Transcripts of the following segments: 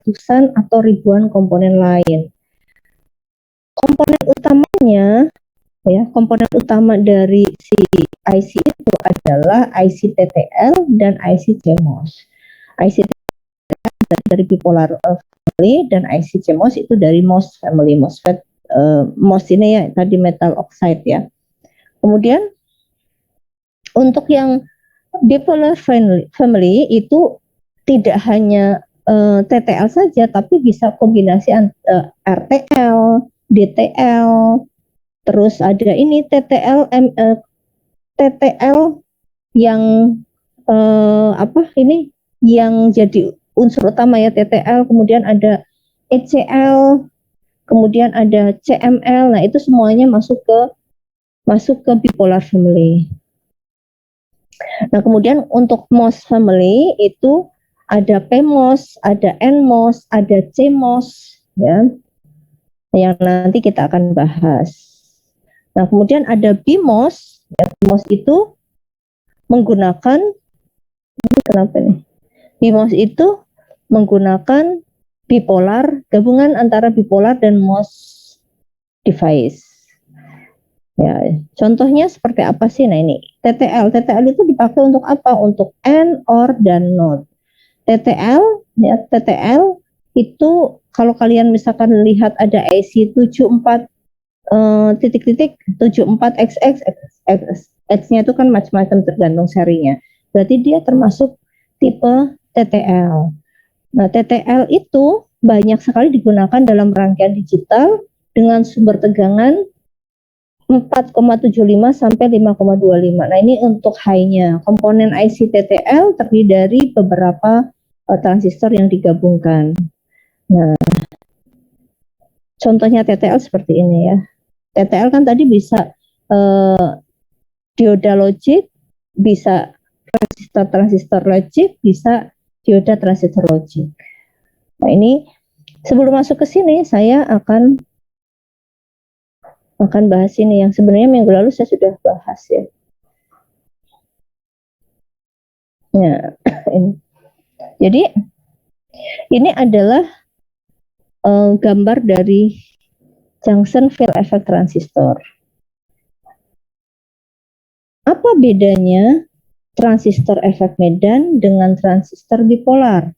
ratusan atau ribuan komponen lain. Komponen utamanya, ya, komponen utama dari si IC itu adalah IC TTL dan IC CMOS. IC TTL dari bipolar family dan IC CMOS itu dari MOS family. MOSFET, MOS ini ya tadi metal oxide ya. Kemudian untuk yang bipolar family itu tidak hanya TTL saja, tapi bisa kombinasi RTL, DTL, terus ada ini TTL yang yang jadi unsur utama ya TTL, kemudian ada ECL, kemudian ada CML. Nah, itu semuanya masuk ke bipolar family. Nah, kemudian untuk MOS family itu ada PMOS, ada NMOS, ada CMOS, ya, yang nanti kita akan bahas. Nah, kemudian ada BMOS. Ya, BMOS itu menggunakan, kenapa nih? BMOS itu menggunakan bipolar, gabungan antara bipolar dan MOS device. Ya, contohnya seperti apa sih? Nah, ini TTL. TTL itu dipakai untuk apa? Untuk AND, OR, dan NOT. TTL, ya, TTL itu kalau kalian misalkan lihat ada IC 74 titik-titik 74XX, X-nya itu kan macam-macam tergantung serinya. Berarti dia termasuk tipe TTL. Nah, TTL itu banyak sekali digunakan dalam rangkaian digital dengan sumber tegangan 4,75 sampai 5,25. Nah, ini untuk high-nya. Komponen IC TTL terdiri dari beberapa transistor yang digabungkan. Nah, contohnya TTL seperti ini ya. TTL kan tadi bisa dioda logic, bisa transistor logic, bisa dioda transistor logic. Nah, ini sebelum masuk ke sini saya akan bahas ini yang sebenarnya minggu lalu saya sudah bahas ya. Ya, ini. Jadi ini adalah gambar dari junction field effect transistor. Apa bedanya transistor efek medan dengan transistor bipolar?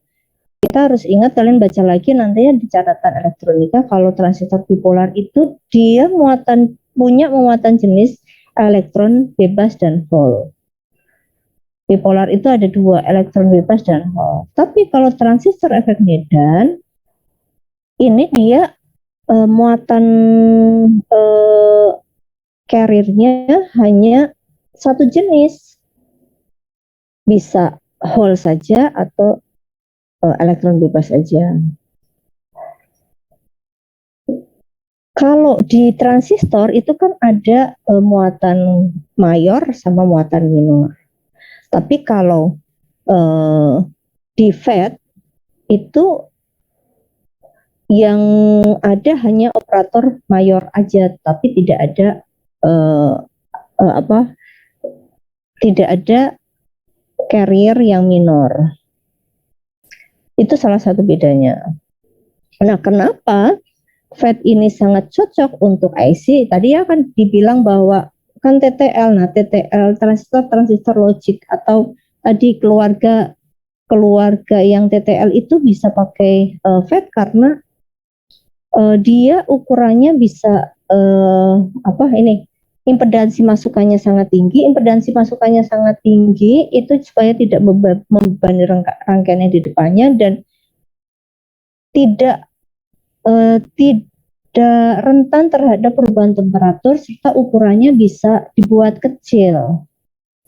Kita harus ingat, kalian baca lagi nantinya di catatan elektronika, kalau transistor bipolar itu dia punya muatan jenis elektron bebas dan hole. Bipolar itu ada dua, elektron bebas dan hole. Tapi kalau transistor efek medan ini dia muatan carrier-nya hanya satu jenis, bisa hole saja atau elektron bebas saja. Kalau di transistor itu kan ada muatan mayor sama muatan minor. Tapi kalau di FET itu yang ada hanya operator mayor aja, tapi tidak ada tidak ada carrier yang minor. Itu salah satu bedanya. Nah, kenapa FET ini sangat cocok untuk IC? Tadi ya kan dibilang bahwa kan TTL, nah TTL transistor logic atau tadi keluarga yang TTL itu bisa pakai FET karena dia ukurannya bisa impedansi masukannya sangat tinggi. Impedansi masukannya sangat tinggi itu supaya tidak membebani rangkaiannya di depannya dan tidak rentan terhadap perubahan temperatur, serta ukurannya bisa dibuat kecil.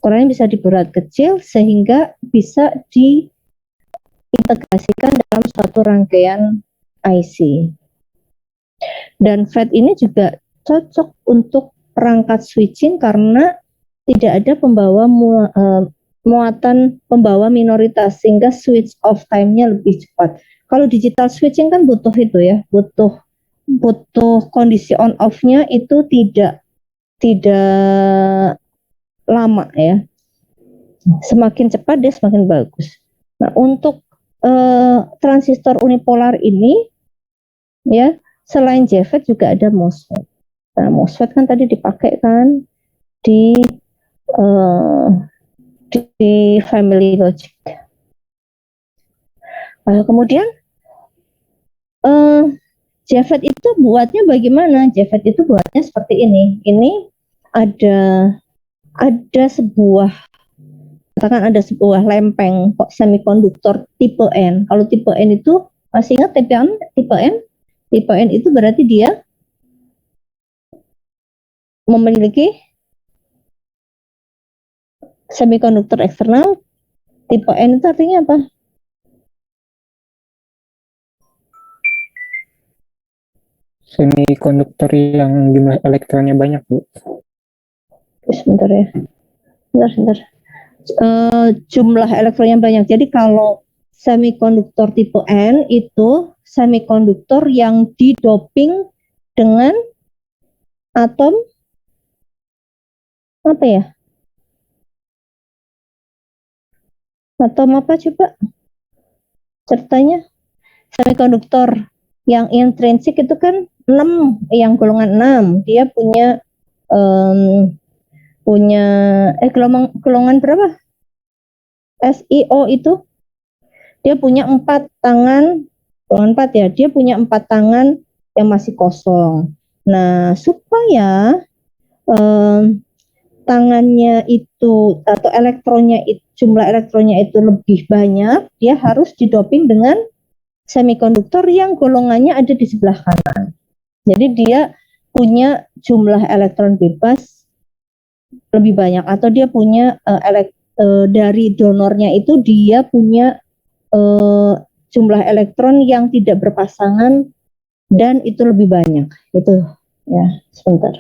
Ukurannya bisa dibuat kecil sehingga bisa diintegrasikan dalam suatu rangkaian IC. Dan FET ini juga cocok untuk perangkat switching karena tidak ada muatan pembawa minoritas sehingga switch off time-nya lebih cepat. Kalau digital switching kan butuh itu ya, butuh kondisi on off-nya itu tidak lama ya. Semakin cepat dia semakin bagus. Nah, untuk transistor unipolar ini, ya, selain JFET juga ada MOSFET. Nah, MOSFET kan tadi dipakai kan di family logic. Kemudian JFET itu buatnya bagaimana? JFET itu buatnya seperti ini. Ini ada sebuah, katakan ada sebuah lempeng semikonduktor tipe N. Kalau tipe N itu masih ingat tipe N? Tipe N itu berarti dia memiliki semikonduktor eksternal. Tipe N itu artinya apa? Semikonduktor yang jumlah elektronnya banyak, Bu. Sebentar ya. Sebentar. Jumlah elektronnya banyak. Jadi kalau semikonduktor tipe N itu semikonduktor yang didoping dengan atom apa ya? Atom apa coba? Ceritanya semikonduktor yang intrinsik itu kan 6, yang golongan 6. Dia punya golongan berapa? SiO itu dia punya 4 tangan, golongan 4 ya. Dia punya 4 tangan yang masih kosong. Nah, supaya tangannya itu atau jumlah elektronnya itu lebih banyak, dia harus didoping dengan semikonduktor yang golongannya ada di sebelah kanan. Jadi dia punya jumlah elektron bebas lebih banyak, atau dia punya dari donornya itu dia punya jumlah elektron yang tidak berpasangan dan itu lebih banyak. Itu ya, sebentar.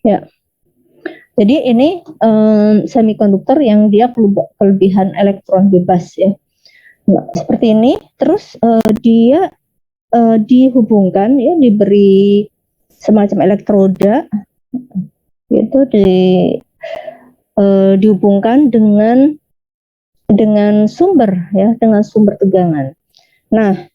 Ya. Jadi ini semikonduktor yang dia kelebihan elektron bebas ya. Nah, seperti ini. Terus dia dihubungkan ya, diberi semacam elektroda itu dihubungkan dengan sumber ya, dengan sumber tegangan. Nah,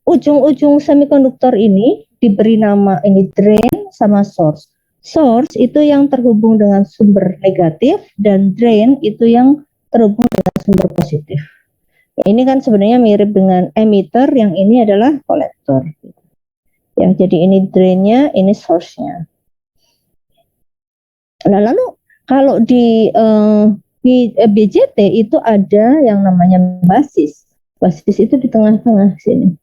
ujung-ujung semikonduktor ini diberi nama ini drain sama source. Source itu yang terhubung dengan sumber negatif dan drain itu yang terhubung dengan sumber positif. Ya, ini kan sebenarnya mirip dengan emitter, yang ini adalah kolektor. Ya, jadi ini drainnya, ini source-nya. Nah, lalu kalau di BJT itu ada yang namanya basis. Basis itu di tengah-tengah sini.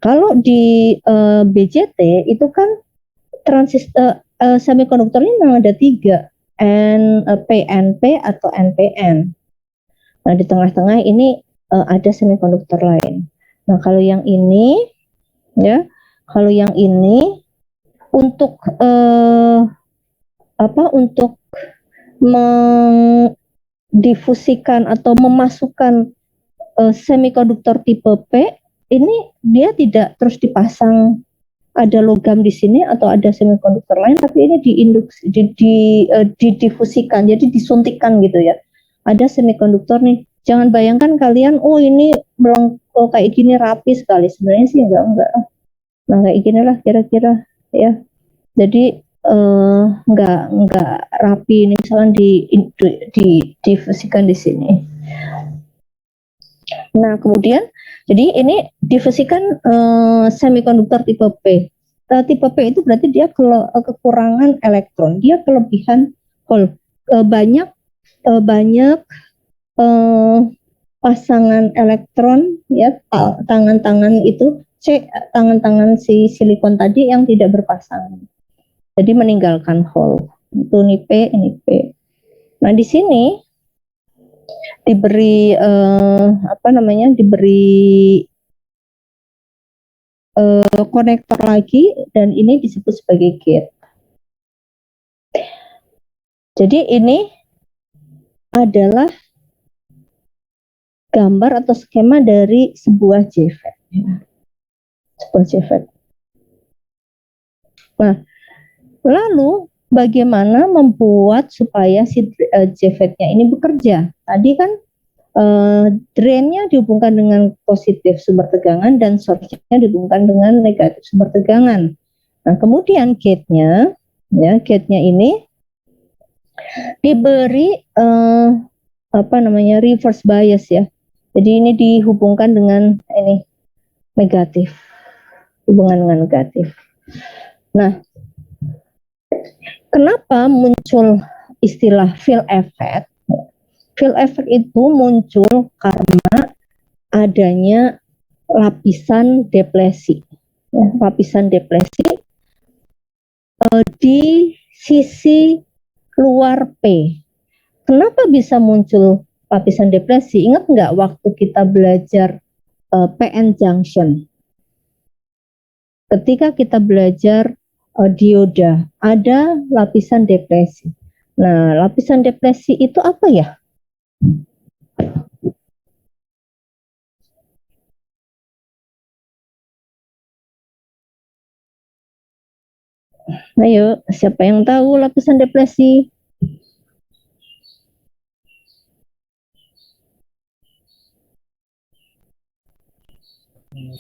Kalau di BJT itu kan semikonduktor ini memang ada 3, PNP atau NPN. Nah, di tengah-tengah ini ada semikonduktor lain. Nah, kalau yang ini ya, kalau yang ini untuk untuk mendifusikan atau memasukkan semikonduktor tipe P ini, dia tidak terus dipasang ada logam di sini atau ada semikonduktor lain, tapi ini didifusikan, jadi disuntikkan gitu ya. Ada semikonduktor nih. Jangan bayangkan kalian, oh ini kayak gini rapi sekali. Sebenarnya sih enggak. Nah kayak gini lah kira-kira ya. Jadi enggak rapi ini, misalnya didifusikan di sini. Nah kemudian, jadi ini difusikan semikonduktor tipe P. Tipe P itu berarti dia kekurangan elektron, dia kelebihan hole. Banyak pasangan elektron ya, tangan-tangan itu tangan-tangan si silikon tadi yang tidak berpasangan. Jadi meninggalkan hole. Itu ini P, ini P. Nah di sini diberi diberi konektor lagi, dan ini disebut sebagai gate. Jadi ini adalah gambar atau skema dari sebuah JFET. Sebuah JFET. Nah, lalu bagaimana membuat supaya si JFET-nya ini bekerja? Tadi kan drain-nya dihubungkan dengan positif sumber tegangan dan source-nya dihubungkan dengan negatif sumber tegangan. Nah, kemudian gate-nya ini diberi reverse bias ya. Jadi ini dihubungkan dengan ini negatif, hubungan dengan negatif. Nah, kenapa muncul istilah field effect? Field effect itu muncul karena adanya lapisan deplesi, ya, lapisan deplesi di sisi luar P. Kenapa bisa muncul lapisan deplesi? Ingat nggak waktu kita belajar PN junction? Ketika kita belajar dioda, ada lapisan deplesi. Nah, lapisan deplesi itu apa ya? Ayo, siapa yang tahu lapisan deplesi?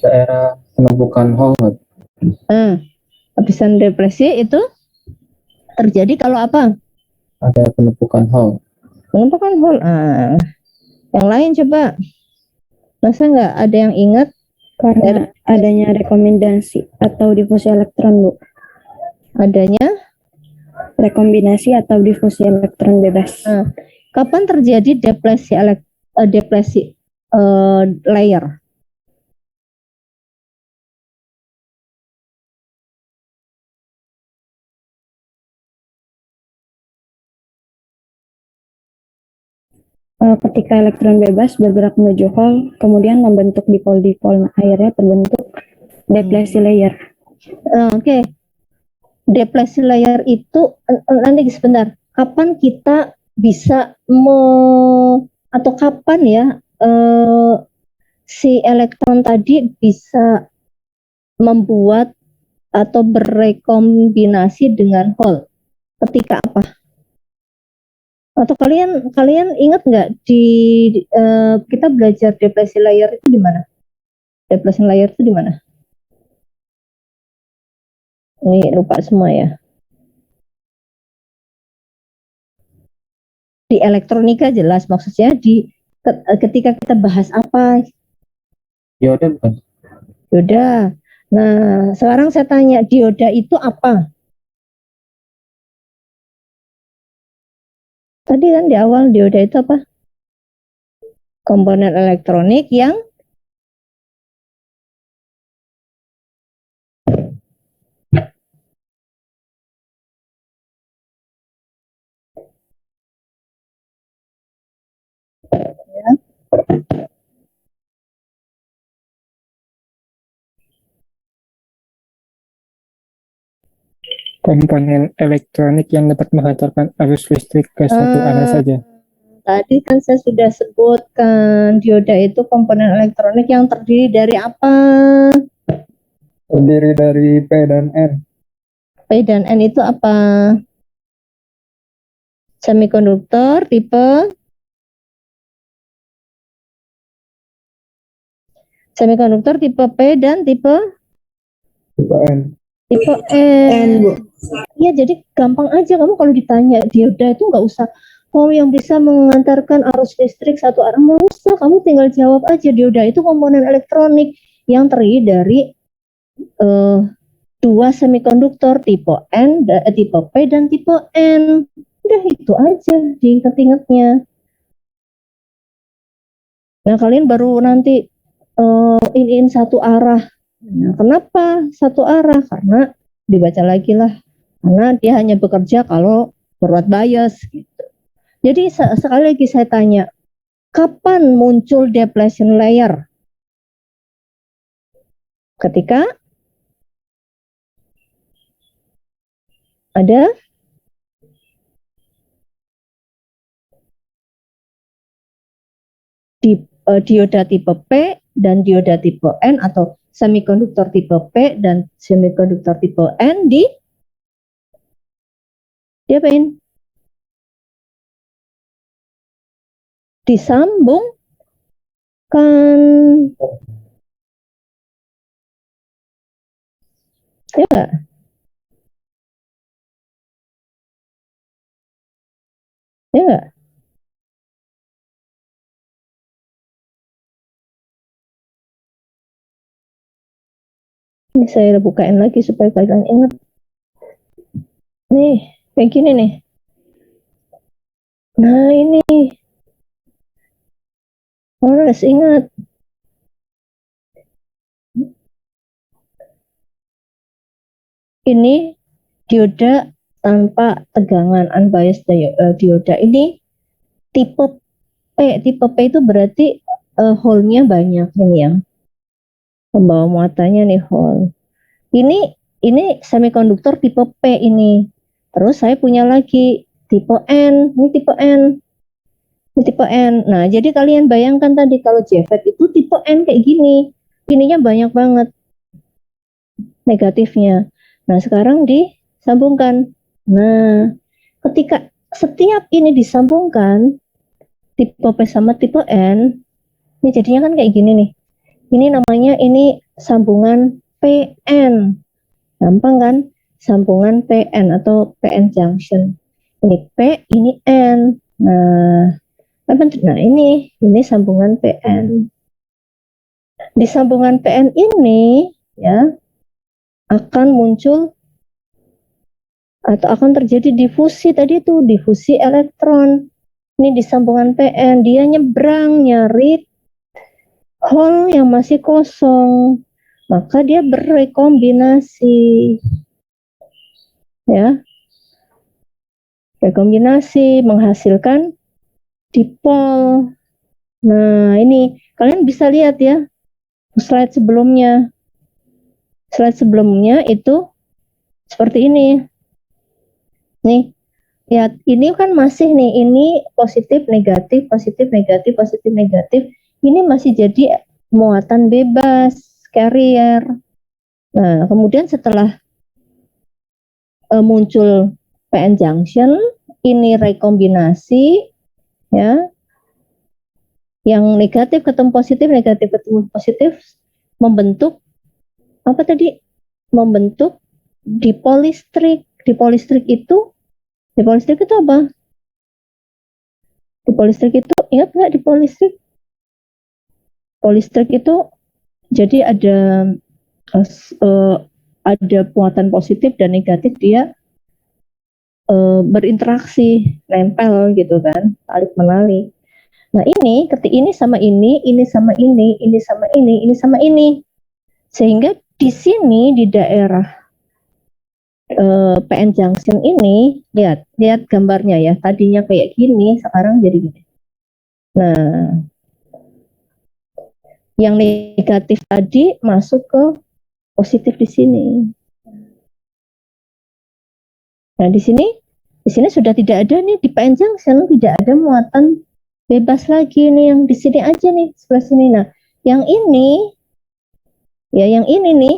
Daerah penumpukan hole. Lapisan depresi itu terjadi kalau apa? Ada penumpukan hole. Penumpukan hole. Yang lain coba. Masa nggak ada yang ingat? Karena adanya rekombinasi atau difusi elektron, Bu. Adanya Rekombinasi atau difusi elektron bebas. Kapan terjadi depresi layer? Ketika elektron bebas bergerak menuju hole, kemudian membentuk dipol-dipol, akhirnya terbentuk deplesi layer. Oke. Deplesi layer itu nanti sebentar. Kapan kita bisa atau kapan ya si elektron tadi bisa membuat atau berrekombinasi dengan hole? Ketika apa? Atau kalian ingat nggak kita belajar depresi layer itu di mana? Depresi layer itu di mana? Ini lupa semua ya. Di elektronika jelas, maksudnya ketika kita bahas apa? Dioda bukan? Dioda. Nah, sekarang saya tanya, dioda itu apa? Tadi kan di awal dioda itu apa? Komponen elektronik yang komponen elektronik yang dapat menghantarkan arus listrik ke satu arah saja. Tadi kan saya sudah sebutkan dioda itu komponen elektronik yang terdiri dari apa? Terdiri dari P dan N. P dan N itu apa? Semikonduktor tipe P dan tipe Tipe N. tipe N. Ya, jadi gampang aja kamu kalau ditanya dioda itu nggak usah yang bisa mengantarkan arus listrik satu arah, nggak usah, kamu tinggal jawab aja dioda itu komponen elektronik yang terdiri dari dua semikonduktor tipe tipe P dan tipe N. Udah itu aja diingat-ingatnya. Nah, kalian baru nanti iniin satu arah. Nah, kenapa satu arah? Karena dibaca lagi lah. Karena dia hanya bekerja kalau forward bias. Gitu. Jadi sekali lagi saya tanya, kapan muncul depletion layer? Ketika ada dioda tipe P dan dioda tipe N atau semikonduktor tipe P dan semikonduktor tipe N diapain? Disambungkan. Ya nggak? Ya nggak? Ini saya bukain lagi supaya kalian ingat. Nih, kayak gini nih. Nah, ini harus ingat. Ini dioda tanpa tegangan, unbiased dioda. Ini tipe P. Tipe P itu berarti hole-nya banyak ini yang pembawa muatannya nih hole. Ini semikonduktor tipe P ini. Terus saya punya lagi tipe N. Ini tipe N. Ini tipe N. Nah, jadi kalian bayangkan tadi kalau JFET itu tipe N kayak gini. Ininya banyak banget negatifnya. Nah, sekarang disambungkan. Nah, ketika setiap ini disambungkan, tipe P sama tipe N, ini jadinya kan kayak gini nih. Ini namanya ini sambungan PN. Gampang kan? Sambungan PN atau PN junction. Ini P, ini N. Nah, ini sambungan PN. Di sambungan PN ini ya akan muncul atau akan terjadi difusi tadi itu, difusi elektron. Ini di sambungan PN, dia nyebrang nyari hole yang masih kosong, maka dia berekombinasi. Ya. Rekombinasi menghasilkan dipol. Nah, ini kalian bisa lihat ya slide sebelumnya. Slide sebelumnya itu seperti ini. Nih, lihat ini kan masih nih, ini positif negatif, positif negatif, positif negatif. Ini masih jadi muatan bebas, carrier. Nah, kemudian setelah muncul PN junction, ini rekombinasi, ya, yang negatif ketemu positif, negatif ketemu positif, membentuk apa tadi? Membentuk dipol listrik. Dipol listrik itu apa? Dipol listrik itu ingat nggak dipol listrik? Dipol listrik itu jadi ada muatan positif dan negatif, dia berinteraksi, nempel gitu kan, tarik menarik. Nah, ini ketika ini sama ini sama ini sama ini sama ini. Sehingga di sini di daerah PN junction ini, lihat gambarnya ya. Tadinya kayak gini, sekarang jadi gini. Nah, yang negatif tadi masuk ke positif di sini. Nah, di sini sudah tidak ada nih, di PN junction tidak ada muatan bebas lagi nih, yang di sini aja nih, sebelah sini. Nah, yang ini ya, yang ini nih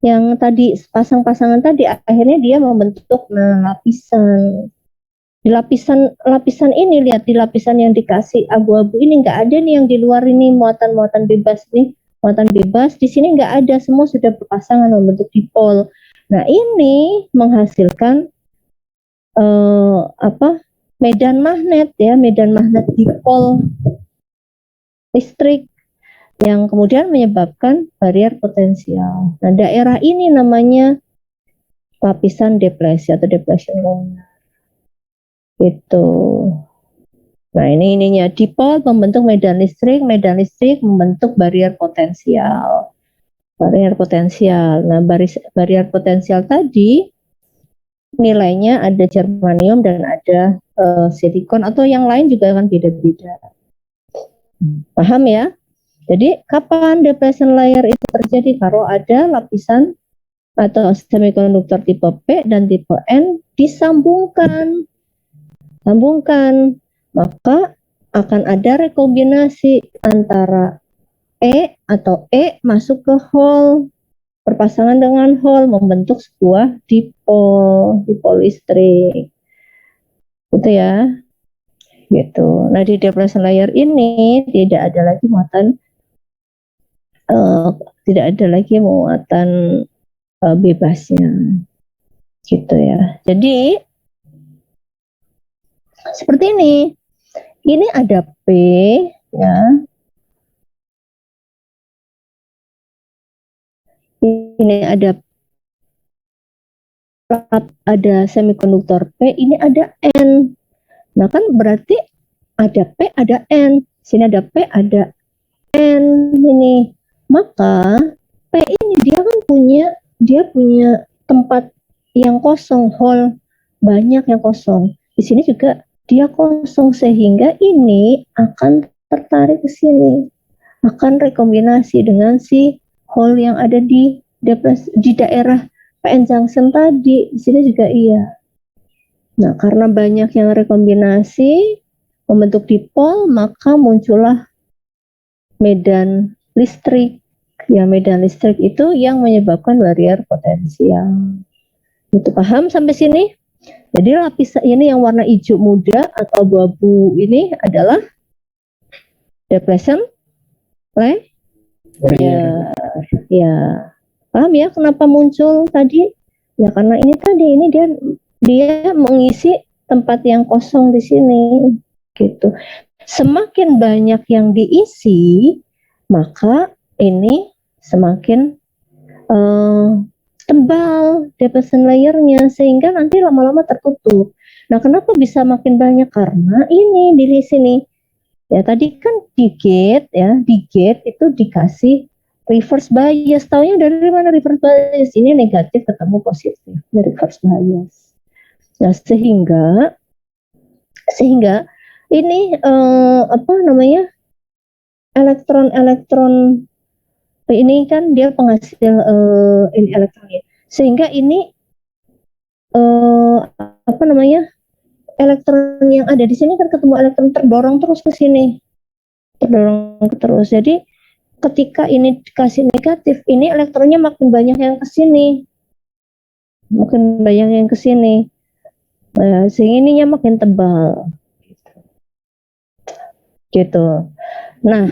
yang tadi pasang-pasangan tadi akhirnya dia membentuk lapisan. Di lapisan ini, lihat di lapisan yang dikasih abu-abu ini nggak ada nih yang di luar ini muatan-muatan bebas nih, muatan bebas di sini nggak ada, semua sudah berpasangan membentuk dipol. Nah ini menghasilkan medan magnet ya, medan magnet dipol listrik yang kemudian menyebabkan barier potensial. Nah daerah ini namanya lapisan deplesi atau depletion layer. Itu. Nah ini ininya dipol membentuk medan listrik membentuk barier potensial. Nah barier potensial tadi nilainya ada germanium dan ada silikon atau yang lain juga akan beda-beda. Paham ya? Jadi kapan depletion layer itu terjadi? Kalau ada lapisan atau semikonduktor tipe P dan tipe N disambungkan, maka akan ada rekombinasi antara E atau E masuk ke hole, berpasangan dengan hole membentuk sebuah dipol listrik. Gitu ya. Gitu. Nah, di depletion layer ini tidak ada lagi muatan bebasnya. Gitu ya. Jadi seperti ini. Ini ada P ya. Ini ada semikonduktor P, ini ada N. Nah, kan berarti ada P, ada N. Sini ada P, ada N ini. Maka P ini dia punya tempat yang kosong, hole banyak yang kosong. Di sini juga dia kosong sehingga ini akan tertarik ke sini, akan rekombinasi dengan si hole yang ada di daerah PN junction tadi. Di sini juga iya. Nah, karena banyak yang rekombinasi membentuk dipol, maka muncullah medan listrik. Ya, medan listrik itu yang menyebabkan barier potensial. Itu paham sampai sini? Jadi lapisan ini yang warna hijau muda atau abu-abu ini adalah depletion layer. Ya, paham ya kenapa muncul tadi? Ya karena ini tadi dia mengisi tempat yang kosong di sini, gitu. Semakin banyak yang diisi, maka ini semakin tebal depletion layernya sehingga nanti lama-lama tertutup. Nah, kenapa bisa makin banyak? Karena ini di sini. Ya, tadi kan di gate itu dikasih reverse bias. Taunya dari mana reverse bias? Ini negatif ketemu positif, reverse bias. Nah, sehingga ini elektron ini kan dia penghasil ini elektronnya, sehingga ini elektron yang ada di sini kan ketemu elektron terdorong terus ke sini, jadi ketika ini dikasih negatif, ini elektronnya makin banyak yang ke sini, sehingga ininya makin tebal gitu. Nah,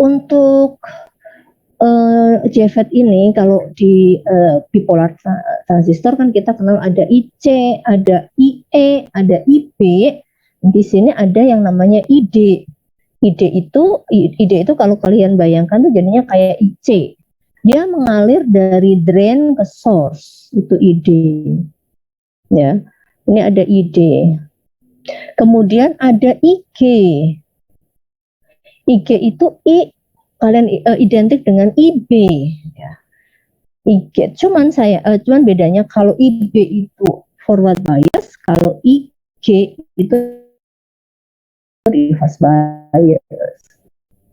untuk JFET ini kalau di bipolar transistor kan kita kenal ada IC, ada IE, ada IB. Di sini ada yang namanya ID. ID itu kalau kalian bayangkan tuh jadinya kayak IC. Dia mengalir dari drain ke source, itu ID. Ya. Ini ada ID. Kemudian ada IG. IG itu kalian identik dengan IB ya. IG cuman bedanya kalau IB itu forward bias, kalau IG itu reverse bias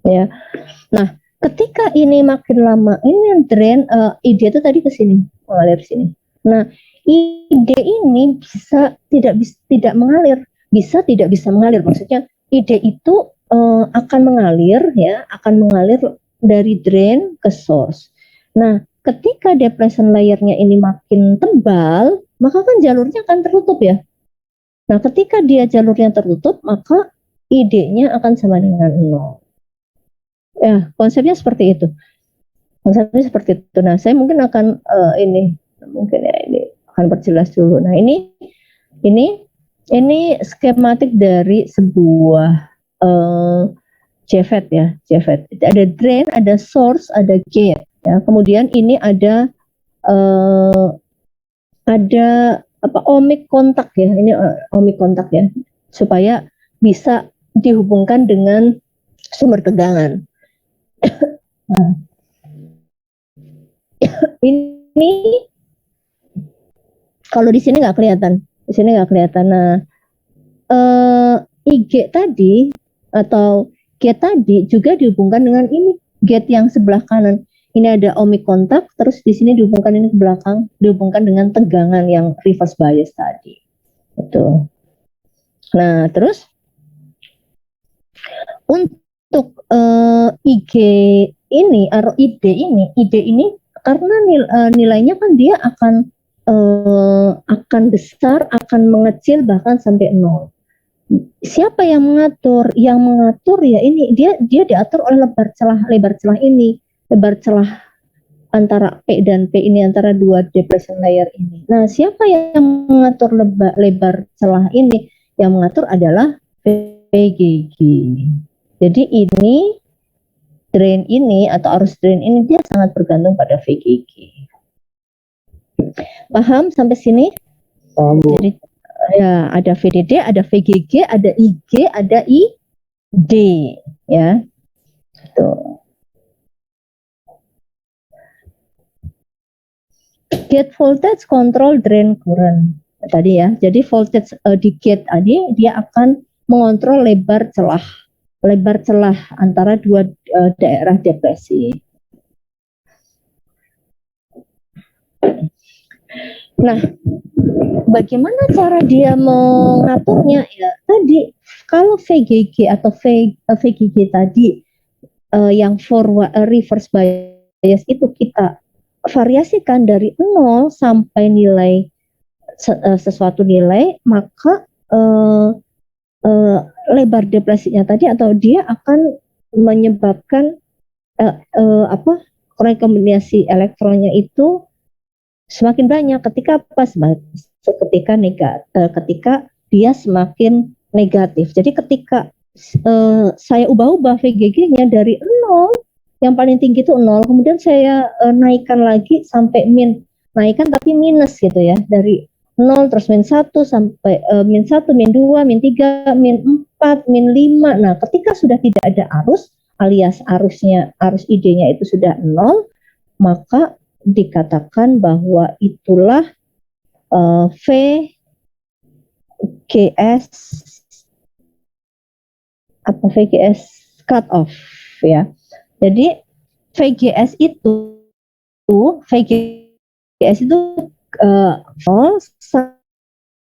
ya. Nah, ketika ini makin lama ini drain ID itu tadi ke sini, mengalir sini. Nah, ID ini bisa tidak mengalir, bisa tidak bisa mengalir. Maksudnya ID itu akan mengalir dari drain ke source. Nah, ketika depletion layernya ini makin tebal, maka kan jalurnya akan tertutup ya. Nah, ketika dia jalurnya tertutup, maka ID-nya akan sama dengan 0. Ya, konsepnya seperti itu. Konsepnya seperti itu. Nah, saya mungkin akan ini akan perjelas dulu. Nah, ini skematik dari sebuah JFET ya, JFET. Ada drain, ada source, ada gate. Ya, kemudian ini ada ohmic kontak ya, ini ohmic kontak ya, supaya bisa dihubungkan dengan sumber tegangan. Nah, ini kalau di sini nggak kelihatan, Nah, IG tadi atau gate tadi juga dihubungkan dengan ini gate yang sebelah kanan. Ini ada ohmic kontak, terus di sini dihubungkan ini ke belakang, dihubungkan dengan tegangan yang reverse bias tadi. Itu. Nah, terus untuk IG ini atau ID ini karena nilainya kan dia akan besar, akan mengecil bahkan sampai 0. Siapa yang mengatur? Yang mengatur ya ini dia diatur oleh lebar celah ini, lebar celah antara P dan P ini, antara dua depletion layer ini. Nah, siapa yang mengatur lebar celah ini? Yang mengatur adalah VGG. Jadi ini drain ini atau arus drain ini dia sangat bergantung pada VGG. Paham sampai sini? Paham, Bu. Jadi ya ada VDD, ada VGG, ada IG, ada ID ya. Tuh. Gate voltage control drain current tadi ya. Jadi voltage di gate tadi dia akan mengontrol lebar celah antara dua daerah depresi. Nah, bagaimana cara dia mengaturnya ya? Tadi kalau VGG atau VGG tadi yang forward reverse bias itu kita variasikan dari 0 sampai nilai sesuatu nilai, maka lebar depresinya tadi atau dia akan menyebabkan rekombinasi elektronnya itu semakin banyak ketika ketika dia semakin negatif. Jadi ketika saya ubah VGG-nya dari 0 yang paling tinggi itu 0, kemudian saya naikkan lagi sampai naikkan tapi minus gitu ya, dari 0 terus min 1 sampai min 1, min 2, min 3, min 4, min 5. Nah, ketika sudah tidak ada arus alias arus ID-nya itu sudah 0, maka dikatakan bahwa itulah VGS cut off ya. Jadi VGS itu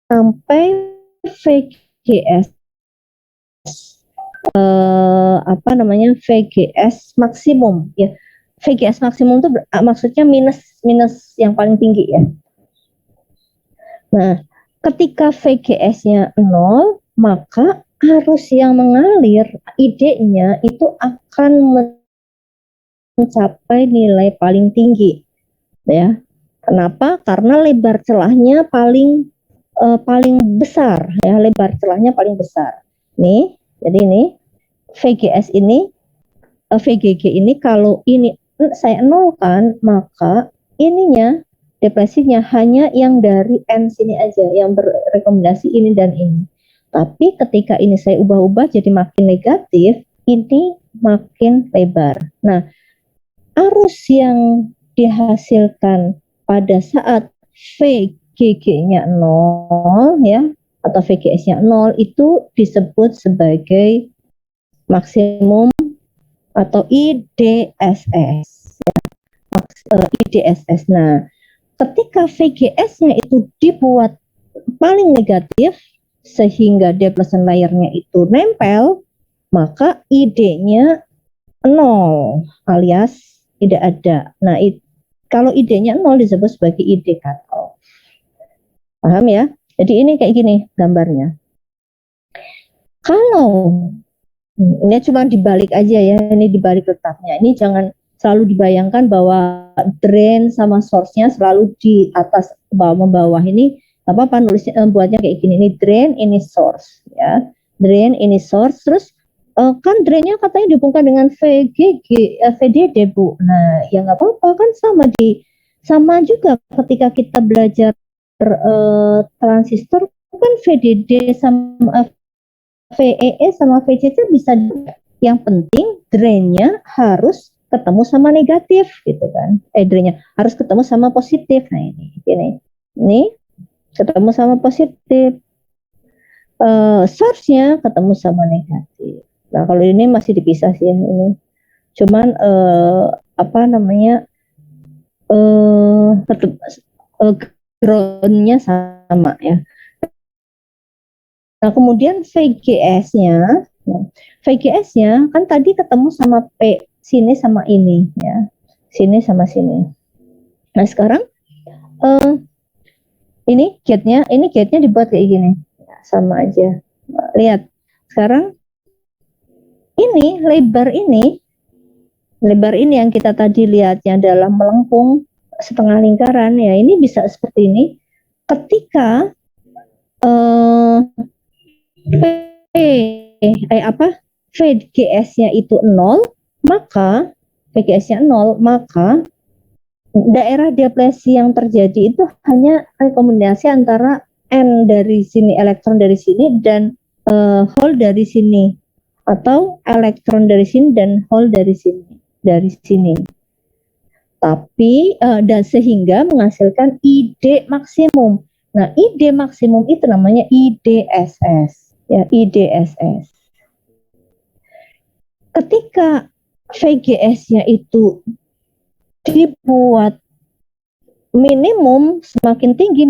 sampai VGS VGS maksimum ya. VGS maksimum itu maksudnya minus yang paling tinggi ya. Nah, ketika VGS-nya 0, maka arus yang mengalir ID-nya itu akan mencapai nilai paling tinggi ya. Kenapa? Karena lebar celahnya paling besar ya, lebar celahnya paling besar. Nih, jadi ini VGG ini kalau ini saya nolkan, maka ininya depresinya hanya yang dari N sini aja, yang berrekomendasi ini dan ini. Tapi ketika ini saya ubah-ubah jadi makin negatif, ini makin lebar. Nah, arus yang dihasilkan pada saat VGG-nya 0 ya, atau VGS-nya 0 itu disebut sebagai maksimum atau IDSS. IDSS. Nah, ketika VGS-nya itu dibuat paling negatif sehingga depletion layer-nya itu nempel, maka ID-nya nol alias tidak ada. Nah, kalau ID-nya nol disebut sebagai ID cut off. Paham ya? Jadi ini kayak gini gambarnya. Kalau ini cuma dibalik aja ya, ini dibalik letaknya. Ini jangan selalu dibayangkan bahwa drain sama source-nya selalu di atas bawah ini apa nulisnya buatnya kayak gini. Ini drain, ini source ya. Drain, ini source, terus kan drainnya katanya dihubungkan dengan VDD Bu. Nah, ya nggak apa-apa kan sama juga ketika kita belajar transistor kan VDD sama VEE sama VCC bisa juga. Yang penting drainnya harus ketemu sama negatif gitu kan. Drainnya harus ketemu sama positif. Nah ini ketemu sama positif. Source-nya ketemu sama negatif. Nah kalau ini masih dipisah sih ini. Cuman apa namanya ground-nya sama ya. Nah, kemudian VGS-nya kan tadi ketemu sama P, sini sama ini ya. Sini sama sini. Nah, sekarang ini gate-nya dibuat kayak gini. Ya, sama aja. Nah, lihat. Sekarang ini lebar ini yang kita tadi lihatnya dalam melengkung setengah lingkaran ya, ini bisa seperti ini ketika VGS-nya itu 0, maka VGS-nya 0, maka daerah deplesi yang terjadi itu hanya rekomendasi antara N dari sini, elektron dari sini, dan hole dari sini, atau elektron dari sini dan hole dari sini. Tapi dan sehingga menghasilkan ID maksimum. Nah, ID maksimum itu namanya IDSS. Ya, IDSS. Ketika VGS-nya itu dibuat minimum, semakin tinggi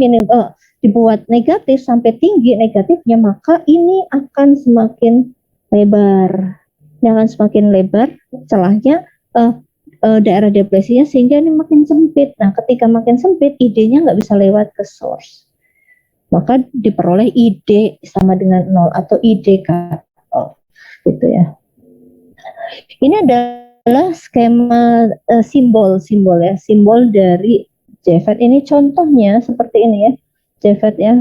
dibuat negatif sampai tinggi negatifnya, maka ini akan semakin lebar. Ini akan semakin lebar celahnya, daerah depresinya, sehingga ini makin sempit. Nah, ketika makin sempit, ID-nya nggak bisa lewat ke source. Maka diperoleh ID sama dengan 0 atau ID cut off, gitu ya. Ini adalah skema simbol ya, simbol dari JFET. Ini contohnya seperti ini ya, JFET ya.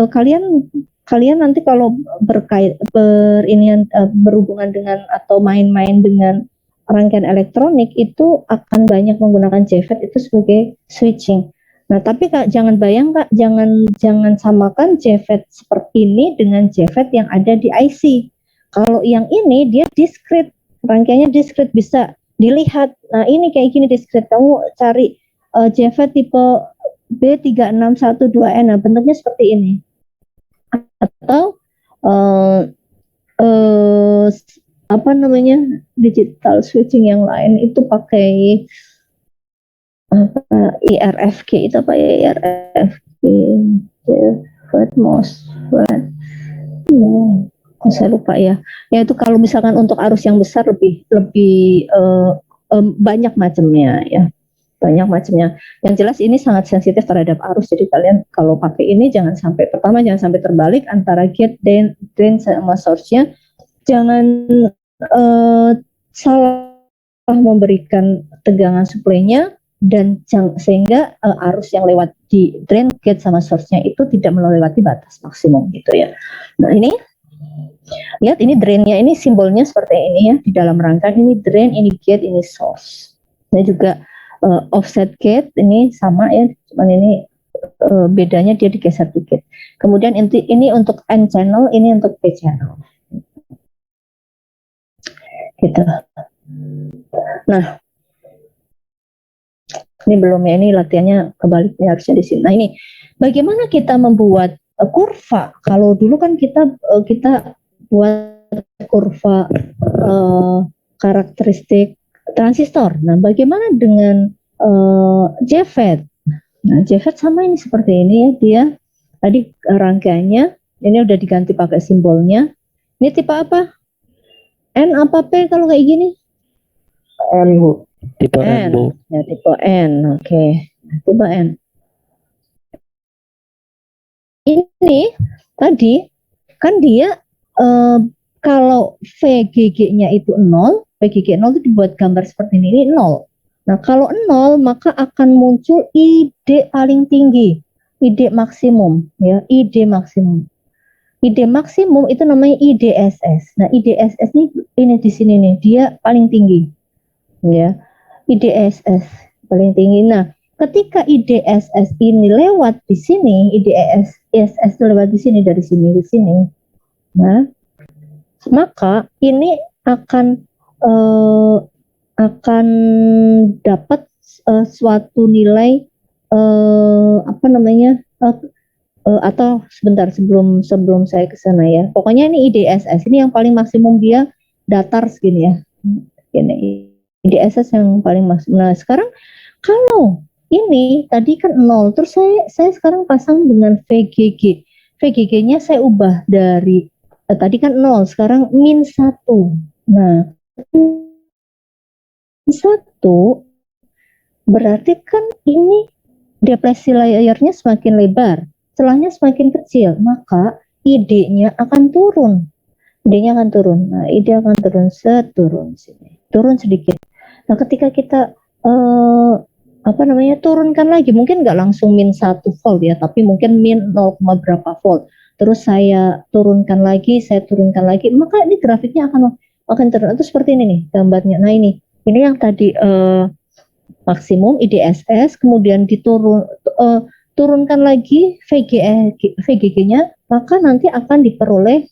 Kalian nanti kalau berhubungan dengan atau main-main dengan rangkaian elektronik itu akan banyak menggunakan JFET itu sebagai switching. Nah, tapi Kak, jangan samakan JFET seperti ini dengan JFET yang ada di IC. Kalau yang ini dia diskrit, rangkaiannya diskrit, bisa dilihat. Nah, ini kayak gini diskrit. Kamu cari JFET tipe B3612N, nah, bentuknya seperti ini. Atau apa namanya, digital switching yang lain itu pakai IRFK, itu apa ya, IRFK, JFET, MOSFET, saya lupa ya. Ya itu kalau misalkan untuk arus yang besar lebih banyak macamnya ya, banyak macamnya. Yang jelas ini sangat sensitif terhadap arus, jadi kalian kalau pakai ini jangan sampai terbalik antara gate dan drain sama source-nya. Jangan salah memberikan tegangan supply-nya, dan sehingga arus yang lewat di drain, gate sama source-nya itu tidak melewati batas maksimum gitu ya. Nah, ini lihat, ini drain-nya, ini simbolnya seperti ini ya, di dalam rangka ini drain, ini gate, ini source. Ini juga offset gate, ini sama ya, cuman ini bedanya dia digeser dikit. Kemudian ini untuk N channel, ini untuk P channel. Gitu. Nah, ini belum ya, ini latihannya kebalik nih, harusnya di sini. Nah, ini bagaimana kita membuat kurva? Kalau dulu kan kita buat kurva karakteristik transistor. Nah, bagaimana dengan JFET? Nah, JFET sama ini seperti ini ya, dia tadi rangkaiannya ini udah diganti pakai simbolnya. Ini tipe apa? N apa P kalau kayak gini? N, Bu. Tipe N. N, Bu. Ya, tipe N. Oke. Tipe N. Ini tadi kan dia kalau VGG-nya itu 0, VGG 0 itu dibuat gambar seperti ini 0. Nah, kalau 0 maka akan muncul ID paling tinggi, ID maksimum ya, ID maksimum. ID maksimum itu namanya IDSS. Nah, IDSS ini di sini nih, dia paling tinggi. Ya. IDSS paling tinggi. Nah, ketika IDSS ini lewat di sini, IDSS itu lewat di sini, dari sini ke sini. Nah, maka ini akan dapat suatu nilai apa namanya, atau sebentar sebelum saya ke sana ya. Pokoknya ini IDSS ini yang paling maksimum, dia datar segini ya. Ini IDSS yang paling maksimum. Nah, sekarang kalau ini tadi kan 0, terus saya sekarang pasang dengan VGG. VGG-nya saya ubah dari tadi kan 0, sekarang min 1. Nah, 1 berarti kan ini depresi layarnya semakin lebar, celahnya semakin kecil, maka ID-nya akan turun. ID-nya akan turun. Nah, ID akan turun sini. Turun sedikit. Nah, ketika kita turunkan lagi, mungkin nggak langsung min 1 volt ya, tapi mungkin min 0, berapa volt. Terus saya turunkan lagi, maka ini grafiknya akan turun. Itu seperti ini nih gambarnya. Nah, ini yang tadi maksimum IDSS, kemudian turunkan lagi VGG-nya, maka nanti akan diperoleh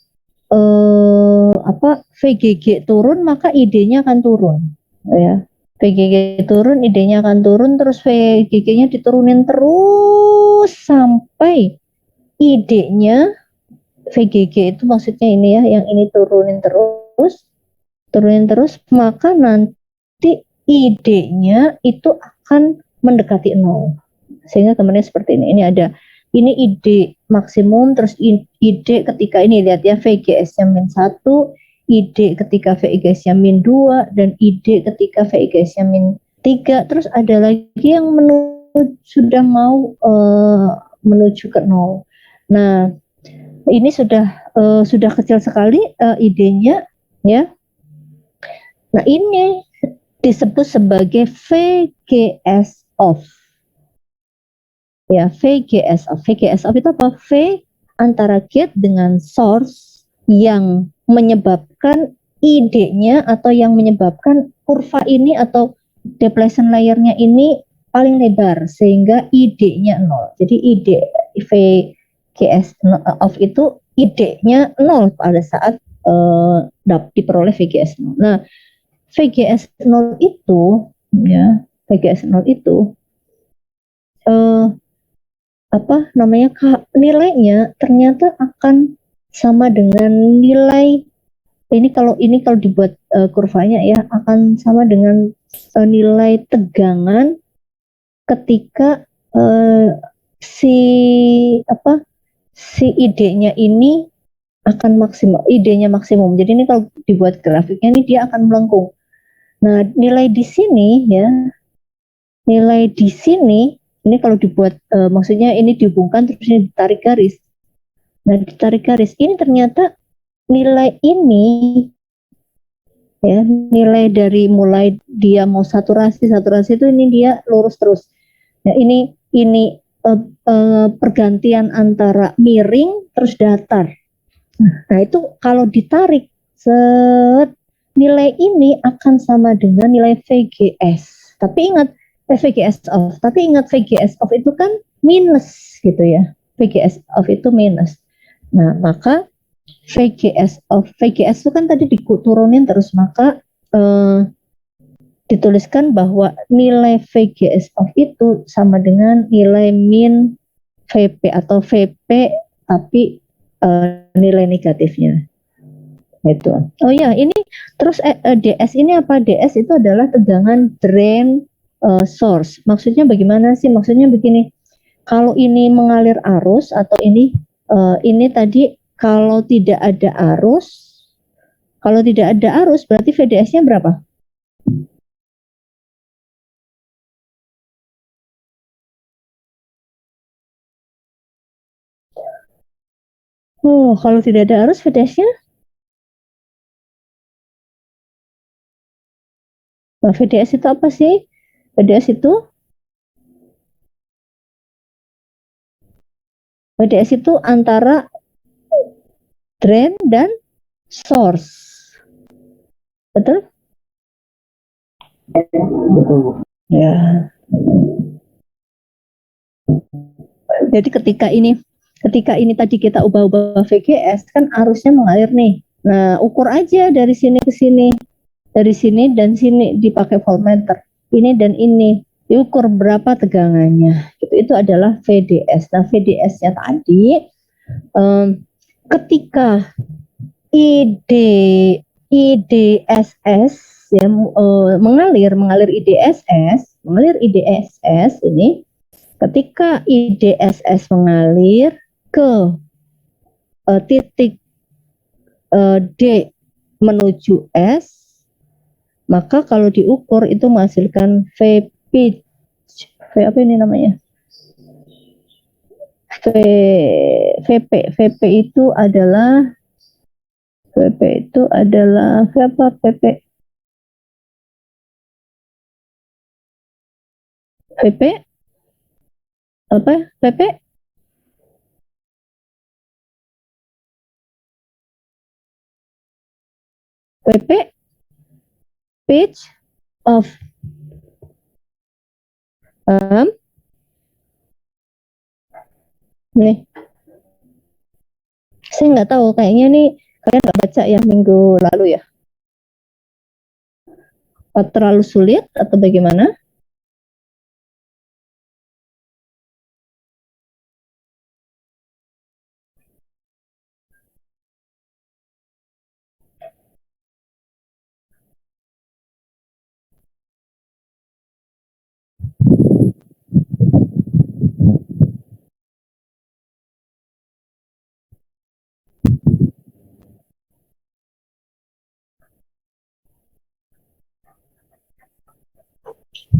VGG turun, maka ID-nya akan turun ya. VGG turun, ID-nya akan turun, terus VGG-nya diturunin terus sampai ID-nya, VGG itu maksudnya ini ya, yang ini turunin terus, maka nanti ID-nya itu akan mendekati 0. Sehingga temannya seperti ini. Ini ID maksimum, terus ID ketika ini lihat ya, VGS-nya min 1, ID ketika VGS-nya min 2, dan ID ketika VGS-nya min 3. Terus ada lagi yang sudah mau menuju ke 0. Nah, ini sudah kecil sekali ID-nya ya. Nah, ini disebut sebagai VGS off. Ya, VGS off. VGS off itu apa? V antara gate dengan source yang menyebabkan ID-nya atau yang menyebabkan kurva ini atau depletion layer-nya ini paling lebar sehingga ID-nya 0. Jadi ID VGS off itu ID-nya 0 pada saat diperoleh VGS 0. Nah, VGS 0 itu ya, VGS 0 itu nilainya ternyata akan sama dengan nilai ini kalau dibuat kurvanya ya, akan sama dengan nilai tegangan ketika si ID-nya ini akan maksimal, ID-nya maksimum. Jadi ini kalau dibuat grafiknya ini dia akan melengkung. Nah, nilai di sini ya, ini kalau dibuat maksudnya ini dihubungkan terus ini ditarik garis. Nah, ditarik garis ini ternyata nilai ini ya, nilai dari mulai dia mau saturasi itu ini dia lurus terus. Nah, ini pergantian antara miring terus datar. Nah, itu kalau ditarik nilai ini akan sama dengan nilai VGS. Tapi ingat VGS off itu kan minus gitu ya. VGS off itu minus. Nah, maka VGS itu kan tadi diturunin terus, maka dituliskan bahwa nilai VGS off itu sama dengan nilai min VP atau VP tapi nilai negatifnya. Itu. Oh ya, ini terus DS ini apa? DS itu adalah tegangan drain source. Maksudnya bagaimana sih? Maksudnya begini. Kalau ini mengalir arus atau ini tadi kalau tidak ada arus, Kalau tidak ada arus berarti VDS-nya berapa? Oh, kalau tidak ada arus VDS-nya? Nah, VDS itu apa sih? VDS itu antara drain dan source. Betul? Ya. Jadi ketika ini tadi kita ubah-ubah VGS kan arusnya mengalir nih. Nah, ukur aja dari sini ke sini. Dari sini dan sini dipakai voltmeter. Ini dan ini diukur berapa tegangannya. Itu adalah VDS. Nah, VDS-nya tadi ketika IDSS ya mengalir IDSS ini, ketika IDSS mengalir ke titik D menuju S, maka kalau diukur itu menghasilkan VP apa ini namanya? VP itu adalah apa? PP pitch of nih, saya nggak tahu, kayaknya nih kalian nggak baca ya minggu lalu ya, terlalu sulit atau bagaimana?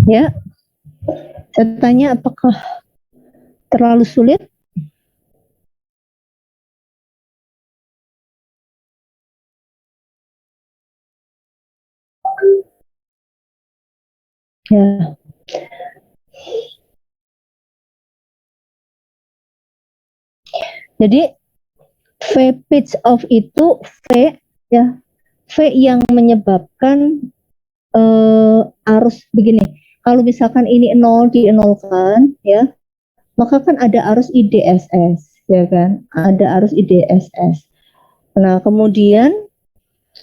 Ya, saya tanya apakah terlalu sulit? Ya. Jadi V pitch off itu V ya, V yang menyebabkan arus begini. Kalau misalkan ini 0 dienolkan ya, maka kan ada arus IDSS ya kan, ada arus IDSS. Nah, kemudian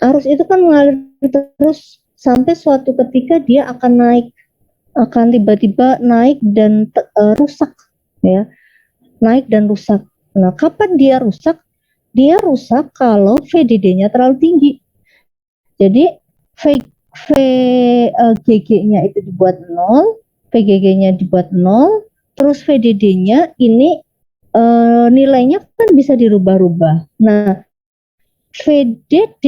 arus itu kan mengalir terus sampai suatu ketika dia akan tiba-tiba naik dan rusak ya, naik dan rusak. Nah, kapan dia rusak? Dia rusak kalau VDD-nya terlalu tinggi. Jadi VGG-nya itu dibuat 0, VGG-nya dibuat 0, terus VDD-nya ini nilainya kan bisa dirubah-rubah. Nah, VDD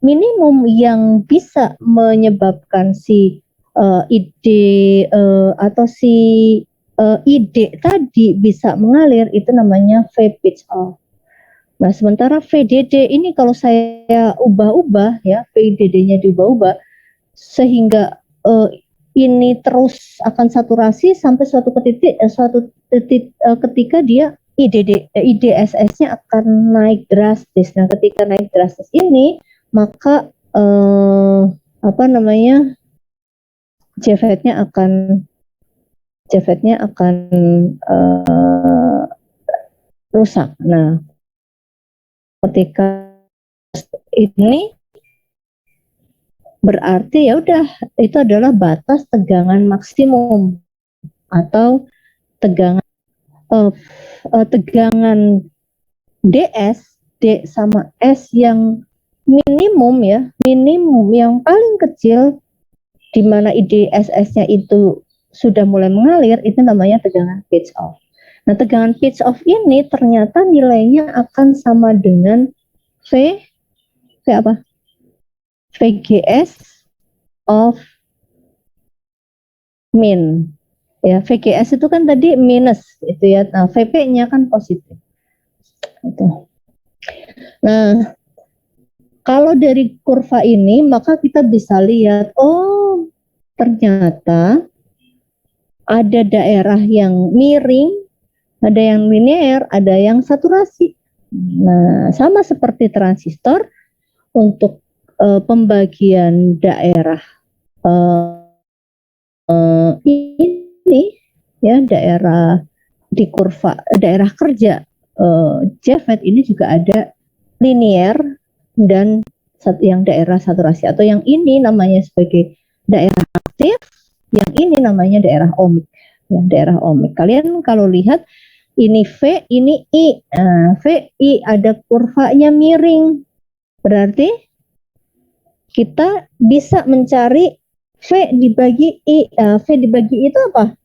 minimum yang bisa menyebabkan si ID atau si ID tadi bisa mengalir itu namanya V pitch off. Nah, sementara VDD ini kalau saya ubah-ubah ya, VDD-nya diubah-ubah sehingga ini terus akan saturasi sampai suatu titik ketika dia IDSS-nya akan naik drastis. Nah, ketika naik drastis ini, maka JFET-nya akan rusak. Nah, ketika ini berarti ya udah, itu adalah batas tegangan maksimum atau tegangan DS, D sama S yang minimum ya, minimum yang paling kecil di mana IDSS-nya itu sudah mulai mengalir, itu namanya tegangan pitch off. Nah, tegangan pitch off ini ternyata nilainya akan sama dengan V V apa? VGS of min. Ya, VGS itu kan tadi minus itu ya. Nah, VP-nya kan positif. Itu. Nah, kalau dari kurva ini maka kita bisa lihat, oh ternyata ada daerah yang miring, ada yang linear, ada yang saturasi. Nah, sama seperti transistor untuk pembagian daerah ini ya, daerah di kurva daerah kerja JFET ini juga ada linear dan yang daerah saturasi, atau yang ini namanya sebagai daerah aktif, yang ini namanya daerah ohmik ya, daerah ohmik. Kalian kalau lihat ini V, ini I. Nah, V, I ada kurvanya miring. Berarti kita bisa mencari V dibagi I. V dibagi I itu apa?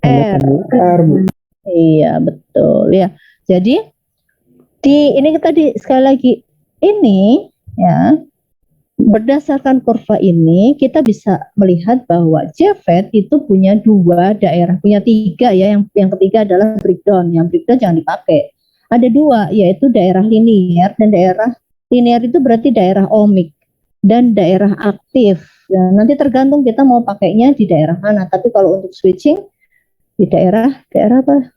R. R, Bu. Iya, betul ya. Jadi ini tadi sekali lagi ini ya, berdasarkan kurva ini kita bisa melihat bahwa JFET itu punya dua daerah, punya tiga ya. Yang ketiga adalah breakdown. Yang breakdown jangan dipakai. Ada dua, yaitu daerah linear dan daerah linear itu berarti daerah ohmik dan daerah aktif. Ya, nanti tergantung kita mau pakainya di daerah mana. Tapi kalau untuk switching di daerah apa?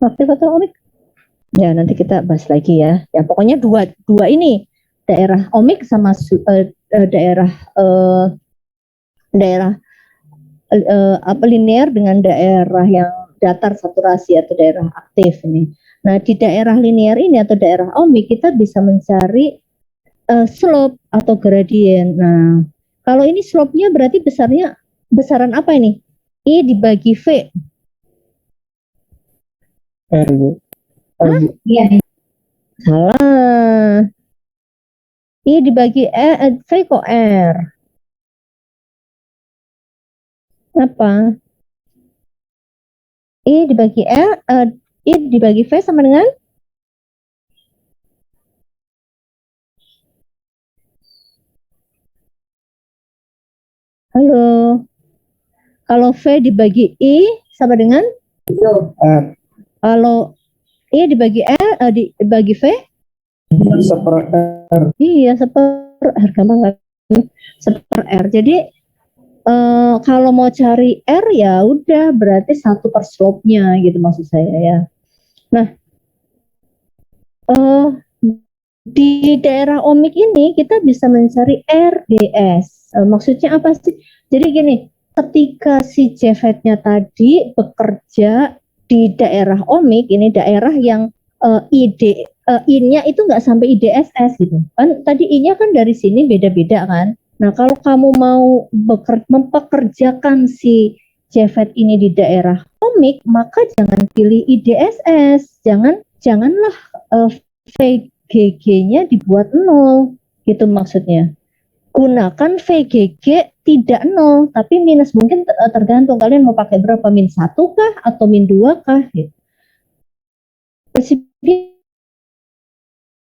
Aktif atau ohmik? Ya, nanti kita bahas lagi ya. Ya, pokoknya dua ini, daerah ohmik sama daerah apa linear dengan daerah yang datar saturasi atau daerah aktif ini. Nah, di daerah linear ini atau daerah ohmik kita bisa mencari slope atau gradien. Nah, kalau ini slope-nya berarti besaran apa ini? I dibagi V. R, Bu. Hah? Iya. Salah. I dibagi V kok R. Apa? I dibagi I dibagi V sama dengan halo. Kalau V dibagi I sama dengan R. kalau I dibagi dibagi V? Seper R. Iya, seper R, gampang kan? Seper R. Jadi kalau mau cari R ya udah berarti 1 per slope-nya gitu maksud saya ya. Nah, di daerah ohmik ini kita bisa mencari RDS. Maksudnya apa sih? Jadi gini, ketika si JFET-nya tadi bekerja di daerah ohmik, ini daerah yang I-nya itu nggak sampai IDSS gitu. Kan tadi I-nya kan dari sini beda-beda kan. Nah, kalau kamu mau mempekerjakan si JFET ini di daerah ohmik, maka jangan pilih IDSS. Janganlah VGG-nya dibuat 0 gitu maksudnya. Gunakan VGG tidak 0 tapi minus, mungkin tergantung kalian mau pakai berapa, min 1 kah atau min 2 kah gitu. Prinsipnya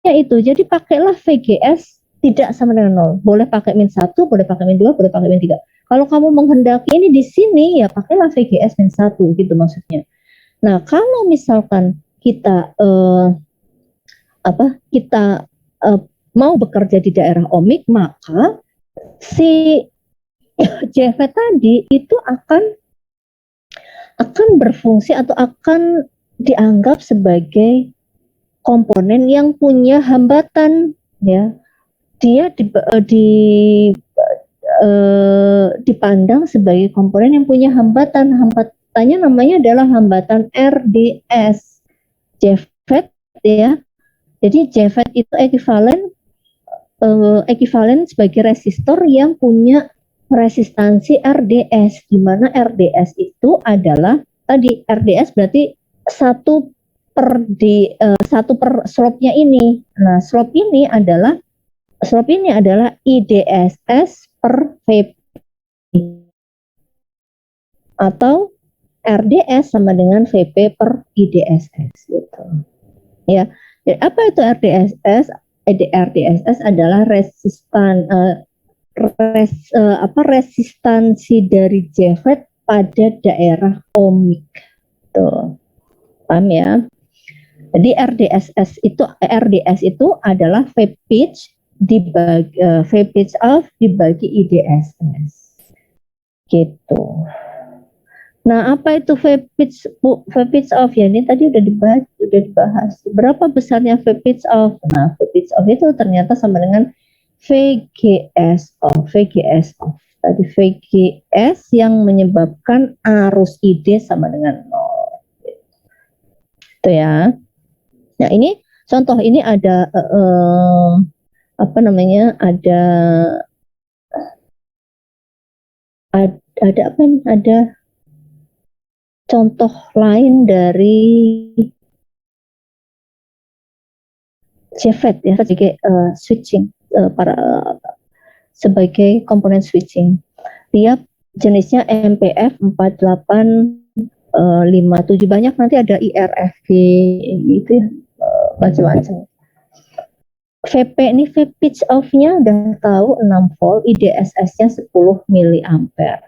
itu, jadi pakailah VGS tidak sama dengan 0. Boleh pakai min 1, boleh pakai min 2, boleh pakai min 3. Kalau kamu menghendaki ini di sini ya pakailah VGS min 1 gitu maksudnya. Nah, kalau misalkan kita mau bekerja di daerah ohmik, maka si JFET tadi itu akan berfungsi atau akan dianggap sebagai komponen yang punya hambatan ya. Dia dipandang sebagai komponen yang punya hambatan. Hambatannya namanya adalah hambatan RDS. JFET ya. Jadi JFET itu ekuivalen sebagai resistor yang punya resistansi RDS, di mana RDS itu adalah tadi RDS berarti 1 per slope-nya ini. Nah, slope ini adalah IDSS per VP atau RDS sama dengan VP per IDSS gitu. Ya, jadi apa itu RDSS? RDSS adalah resistansi dari JFET pada daerah ohmik. Tuh, paham ya? Jadi RDS itu adalah phase pitch phase pitch off dibagi IDSS. Gitu. Nah, apa itu phase pitch off ya? Ini tadi udah dibahas. Berapa besarnya phase pitch off? Nah, phase pitch off itu ternyata sama dengan VGS off. VGS off. Tadi VGS yang menyebabkan arus ID sama dengan 0. Itu ya. Nah, ini contoh, ini ada apa namanya? Ada apa nih? Ada contoh lain dari JFET ya, sebagai switching sebagai komponen switching. Dia jenisnya MPF 4857, banyak, nanti ada IRFG gitu ya, macam-macam. VP ini VP pitch off-nya udah tahu 6 volt, IDSS-nya 10 miliampere.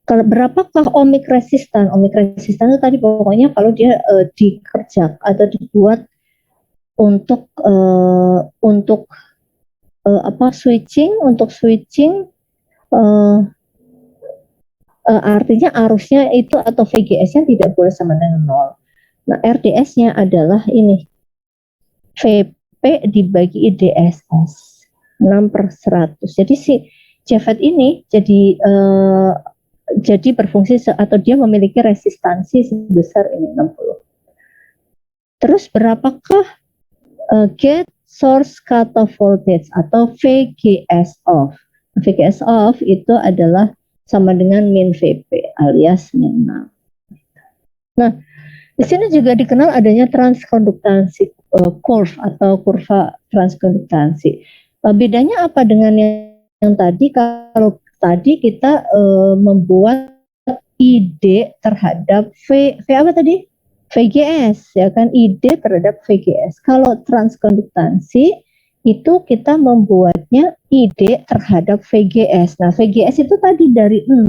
Kalau berapakah ohmic resistan? Ohmic resistan itu tadi pokoknya kalau dia dikerjakan atau dibuat untuk switching artinya arusnya itu atau VGS-nya tidak boleh sama dengan 0. Nah, RDS-nya adalah ini VP dibagi IDSS 6/100. Jadi si JFET ini jadi berfungsi atau dia memiliki resistansi sebesar ini 60. Terus berapakah gate source cutoff voltage atau VGS off? VGS off itu adalah sama dengan min VP alias min 6. Nah, di sini juga dikenal adanya transkonduktansi curve atau kurva transkonduktansi. Bedanya apa dengan yang tadi? Kalau tadi kita membuat ID terhadap V apa tadi? VGS, ya kan, ID terhadap VGS. Kalau transkonduktansi itu kita membuatnya ID terhadap VGS. Nah, VGS itu tadi dari 0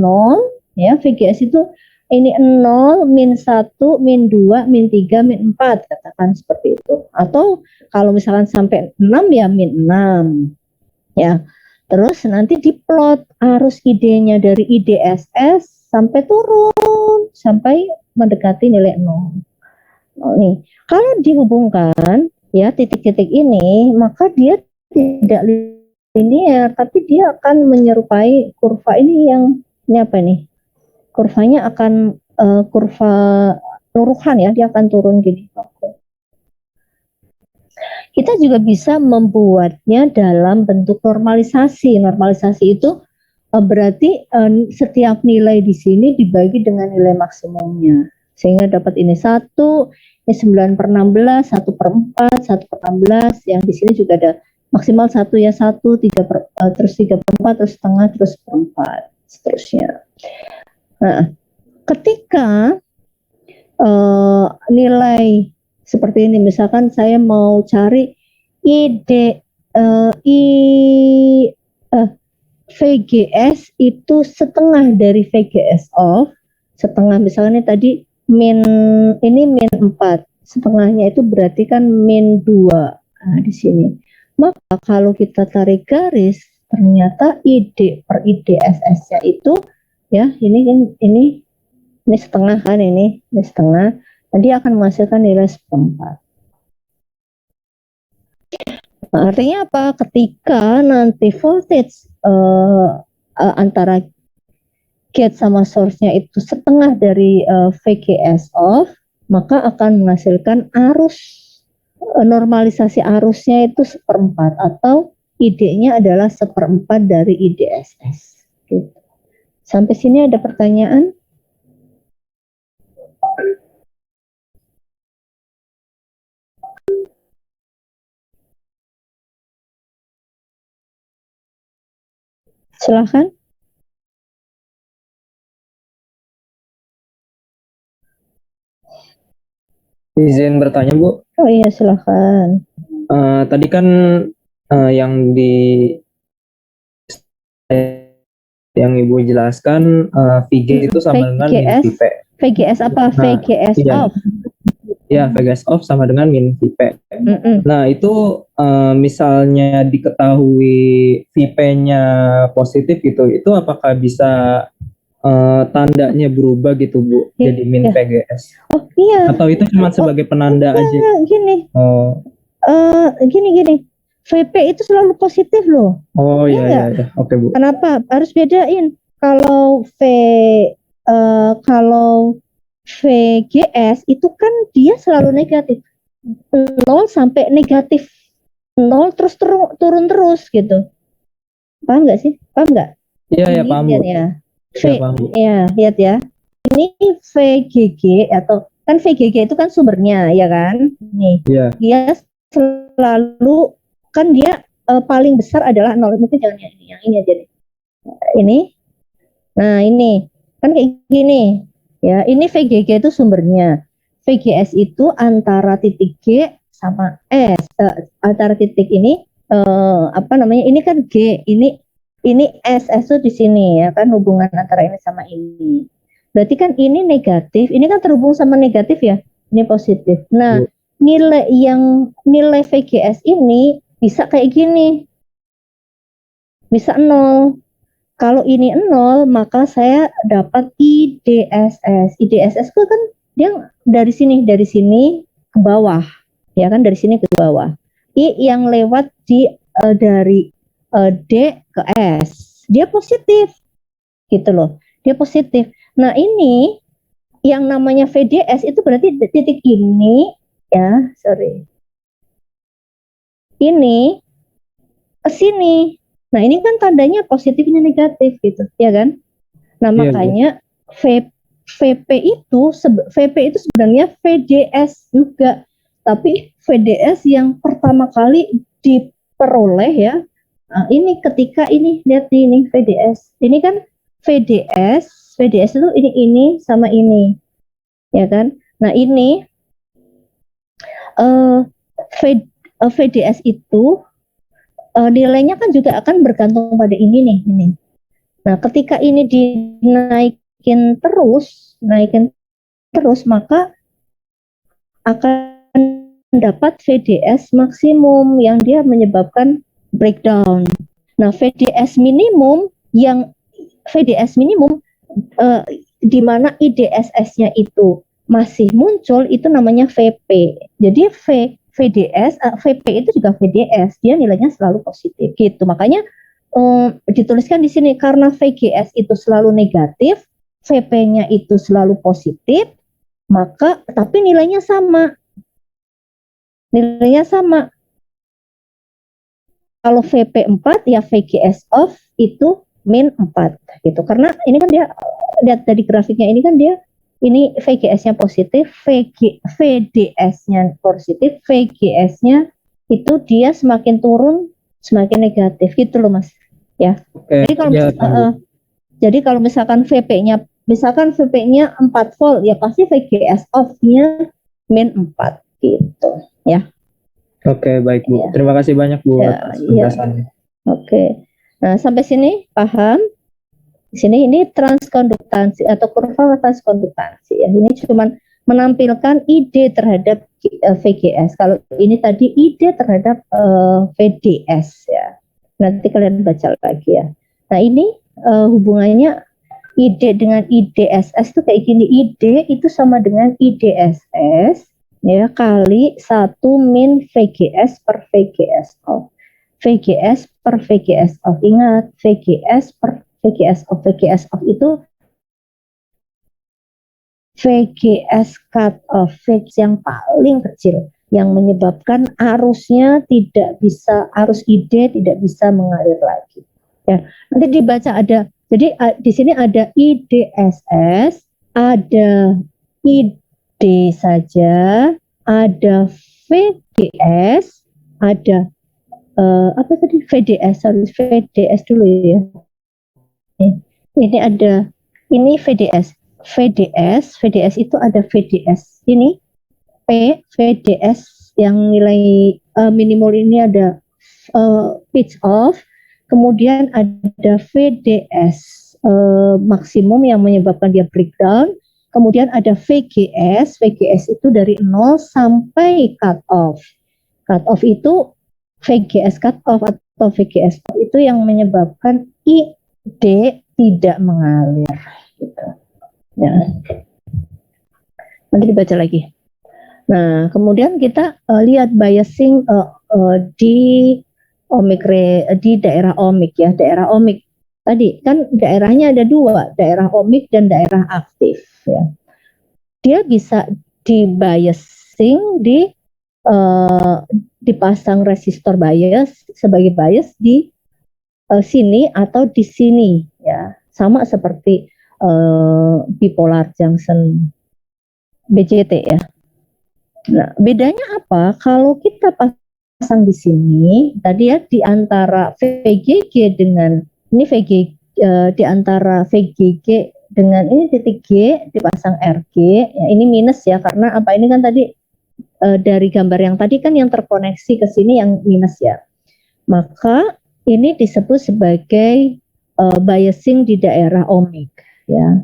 ya, VGS itu ini 0, min 1, min 2, min 3, min 4, katakan seperti itu. Atau kalau misalkan sampai 6 ya min 6. Ya. Terus nanti diplot arus ID-nya dari IDSS sampai turun sampai mendekati nilai 0. Nih, kalau dihubungkan ya titik-titik ini, maka dia tidak linear, tapi dia akan menyerupai kurva ini apa nih? Kurvanya akan kurva luruhan ya, dia akan turun gini. Kita juga bisa membuatnya dalam bentuk normalisasi. Normalisasi itu berarti setiap nilai di sini dibagi dengan nilai maksimumnya. Sehingga dapat ini 1, ini 9/16, 1/4, 1/16, yang di sini juga ada maksimal 1 ya 1, 3 terus 3/4, terus setengah, terus 4, seterusnya. Nah, ketika nilai seperti ini, misalkan saya mau cari VGS itu setengah dari VGS off, setengah misalnya tadi min 4, setengahnya itu berarti kan min 2. Nah, di sini. Maka kalau kita tarik garis, ternyata ID per IDSS-nya itu ya, ini setengah kan, ini setengah. Nanti akan menghasilkan nilai 1/4. Nah, artinya apa? Ketika nanti voltage antara gate sama source-nya itu setengah dari VGS off, maka akan menghasilkan arus normalisasi arusnya itu 1/4 atau ID-nya adalah 1/4 dari IDSS. Gitu. Sampai sini ada pertanyaan? Silahkan. Izin bertanya, Bu. Oh iya, silahkan. Tadi kan yang yang Ibu jelaskan VG itu sama dengan min VGS, VP. VGS apa? Nah, VGS iya. off. Ya, VGS off sama dengan min VP. Mm-mm. Nah, itu misalnya diketahui VP-nya positif gitu, itu apakah bisa tandanya berubah gitu, Bu, jadi min Iya. VGS? Oh iya. Atau itu cuma sebagai penanda aja? Enggak, gini. Oh, Gini. VP itu selalu positif loh. oh Iya iya, nggak? iya. Oke, Bu. Kenapa? Harus bedain. Kalau kalau VGS itu kan dia selalu negatif. 0 sampai negatif 0 terus turun terus gitu. Paham nggak sih? Paham nggak? Iya, ya, Ini paham, Bu. lihat ya. Iya, paham, Bu. Ya, lihat ya. Ini VGG atau kan VGG itu kan sumbernya ya kan? Nih. Iya. Dia selalu kan dia paling besar adalah 0. Mungkin jangan yang ini aja nih. Ini. Nah, ini kan kayak gini. Ya, ini VGG itu sumbernya. VGS itu antara titik G sama S. Antara titik ini apa namanya? Ini kan G, ini S itu di sini ya kan, hubungan antara ini sama ini. Berarti kan ini negatif, ini kan terhubung sama negatif ya. Ini positif. Nah, nilai VGS ini bisa kayak gini. Bisa 0. Kalau ini 0, maka saya dapat IDSS. IDSS itu kan dia dari sini ke bawah. Ya kan, dari sini ke bawah. I yang lewat dari D ke S. Dia positif. Gitu loh. Dia positif. Nah, ini yang namanya VDS itu berarti titik ini ya, sorry. Ini ke sini. Nah, ini kan tandanya positif, ini negatif gitu, ya kan? Nah, makanya VP itu sebenarnya VDS juga, tapi VDS yang pertama kali diperoleh ya. Nah, ini ketika ini lihat ini VDS. Ini kan VDS itu ini sama ini. Ya kan? Nah, ini VDS itu nilainya kan juga akan bergantung pada ini nih, ini. Nah, ketika ini dinaikin terus, maka akan dapat VDS maksimum yang dia menyebabkan breakdown. Nah, VDS minimum di mana IDSS-nya itu masih muncul, itu namanya VP. Jadi VP itu juga VDS, dia nilainya selalu positif gitu. Makanya dituliskan di sini karena VGS itu selalu negatif, VP-nya itu selalu positif, maka tapi nilainya sama. Kalau VP 4 ya VGS off itu min 4 gitu. Karena ini kan dia lihat dari grafiknya, ini kan dia ini VGS-nya positif, VDS-nya positif, VGS-nya itu dia semakin turun semakin negatif gitu loh, Mas. Ya. Oke, Jadi kalau misalkan VP-nya 4 volt ya pasti VGS off-nya min 4 gitu ya. Oke, baik, Bu. Ya. Terima kasih banyak, Bu, atas penjelasannya. Oke. Nah, sampai sini paham? Di sini ini transkonduktansi atau kurva transkonduktansi ya. Ini cuma menampilkan ID terhadap VGS. Kalau ini tadi ID terhadap VDS ya. Nanti kalian baca lagi ya. Nah, ini hubungannya ID dengan IDSS itu kayak gini. ID itu sama dengan IDSS ya kali 1 min VGS per VGS off. VGS per VGS off. Ingat, VGS per VGS off itu VGS cut off, VGS yang paling kecil yang menyebabkan arus ID tidak bisa mengalir lagi. Ya, nanti dibaca ada. Jadi di sini ada IDSS, ada ID saja, ada VGS, ada apa tadi VDS, harus VDS dulu ya. Ini ada, ini VDS itu ada VDS ini VDS yang nilai minimal ini ada pitch off, kemudian ada VDS maksimum yang menyebabkan dia breakdown, kemudian ada VGS itu dari 0 sampai cut off. Cut off itu VGS cut off atau VGS itu yang menyebabkan ID tidak mengalir gitu. Ya. Nanti dibaca lagi. Nah, kemudian kita lihat biasing di di daerah omik ya, daerah omik. Tadi kan daerahnya ada dua, daerah omik dan daerah aktif ya. Dia bisa di biasing dipasang resistor bias sebagai bias di sini atau di sini ya. Sama seperti bipolar junction BJT ya. Nah, bedanya apa? Kalau kita pasang di sini, tadi ya di antara VGG dengan ini di antara VGG dengan ini titik G dipasang RG, ya ini minus ya karena apa ini kan tadi dari gambar yang tadi kan yang terkoneksi ke sini yang minus ya. Maka ini disebut sebagai biasing di daerah ohmic ya.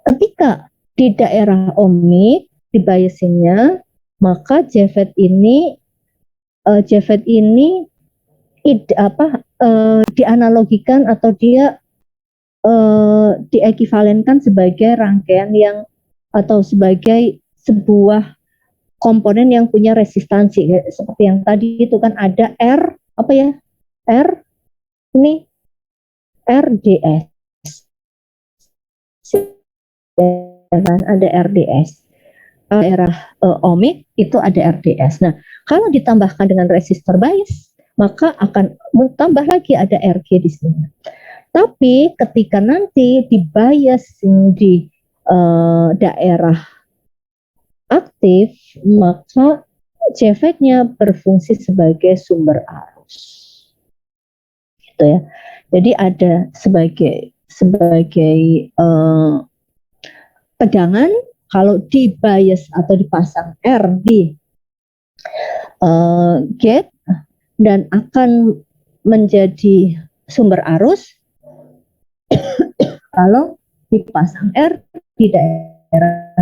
Ketika di daerah ohmic di biasingnya, maka JFET ini dianalogikan atau dia diekivalenkan sebagai rangkaian yang atau sebagai sebuah komponen yang punya resistansi seperti yang tadi itu kan ada R apa ya R ini RDS kan ada RDS daerah ohmic itu ada RDS. Nah kalau ditambahkan dengan resistor bias maka akan tambah lagi ada RG di sini. Tapi ketika nanti di biasing di daerah aktif, maka JFET-nya berfungsi sebagai sumber arus. Gitu ya. Jadi ada sebagai tegangan kalau di bias atau dipasang R di gate dan akan menjadi sumber arus kalau dipasang R di daerah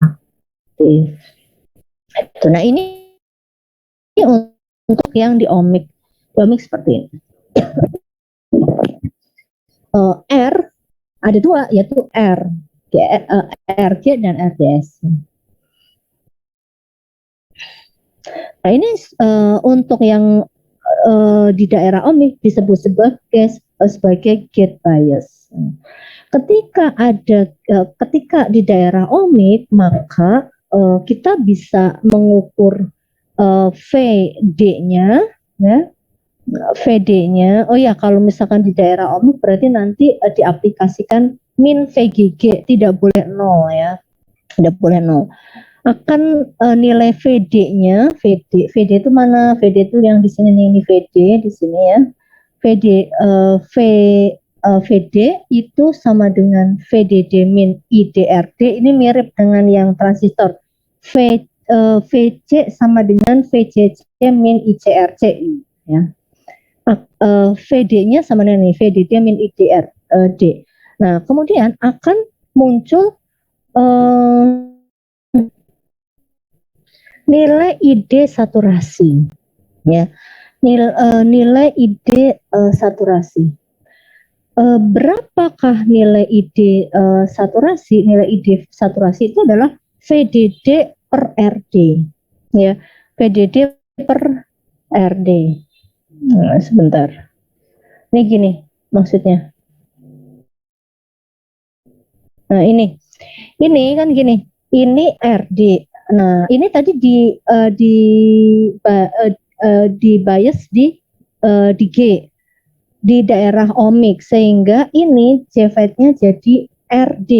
aktif. Nah ini untuk yang di ohmic seperti ini. R ada dua yaitu RG dan RDS. Nah ini untuk yang di daerah ohmic disebut sebagai gate bias. Ketika di daerah ohmic maka kita bisa mengukur VD-nya ya. VD-nya, oh ya kalau misalkan di daerah ohmic berarti nanti diaplikasikan min VGG tidak boleh 0 ya, tidak boleh 0. Akan nilai VD-nya, VD itu mana? VD itu yang di sini nih, ini VD di sini ya. VD itu sama dengan VDD min IDRD, ini mirip dengan yang transistor. VC sama dengan VCC min ICRC ya. VD-nya sama dengan ini, VDD min IDRD. Nah, kemudian akan muncul nilai ID saturasi, ya. Nilai ID saturasi. Berapakah nilai ID saturasi? Nilai ID saturasi itu adalah VDD per RD, ya. VDD per RD. Nah, sebentar. Ini gini maksudnya. Nah, ini kan gini. Ini RD. Nah, ini tadi di bias di G di daerah ohmic sehingga ini JFET-nya jadi RD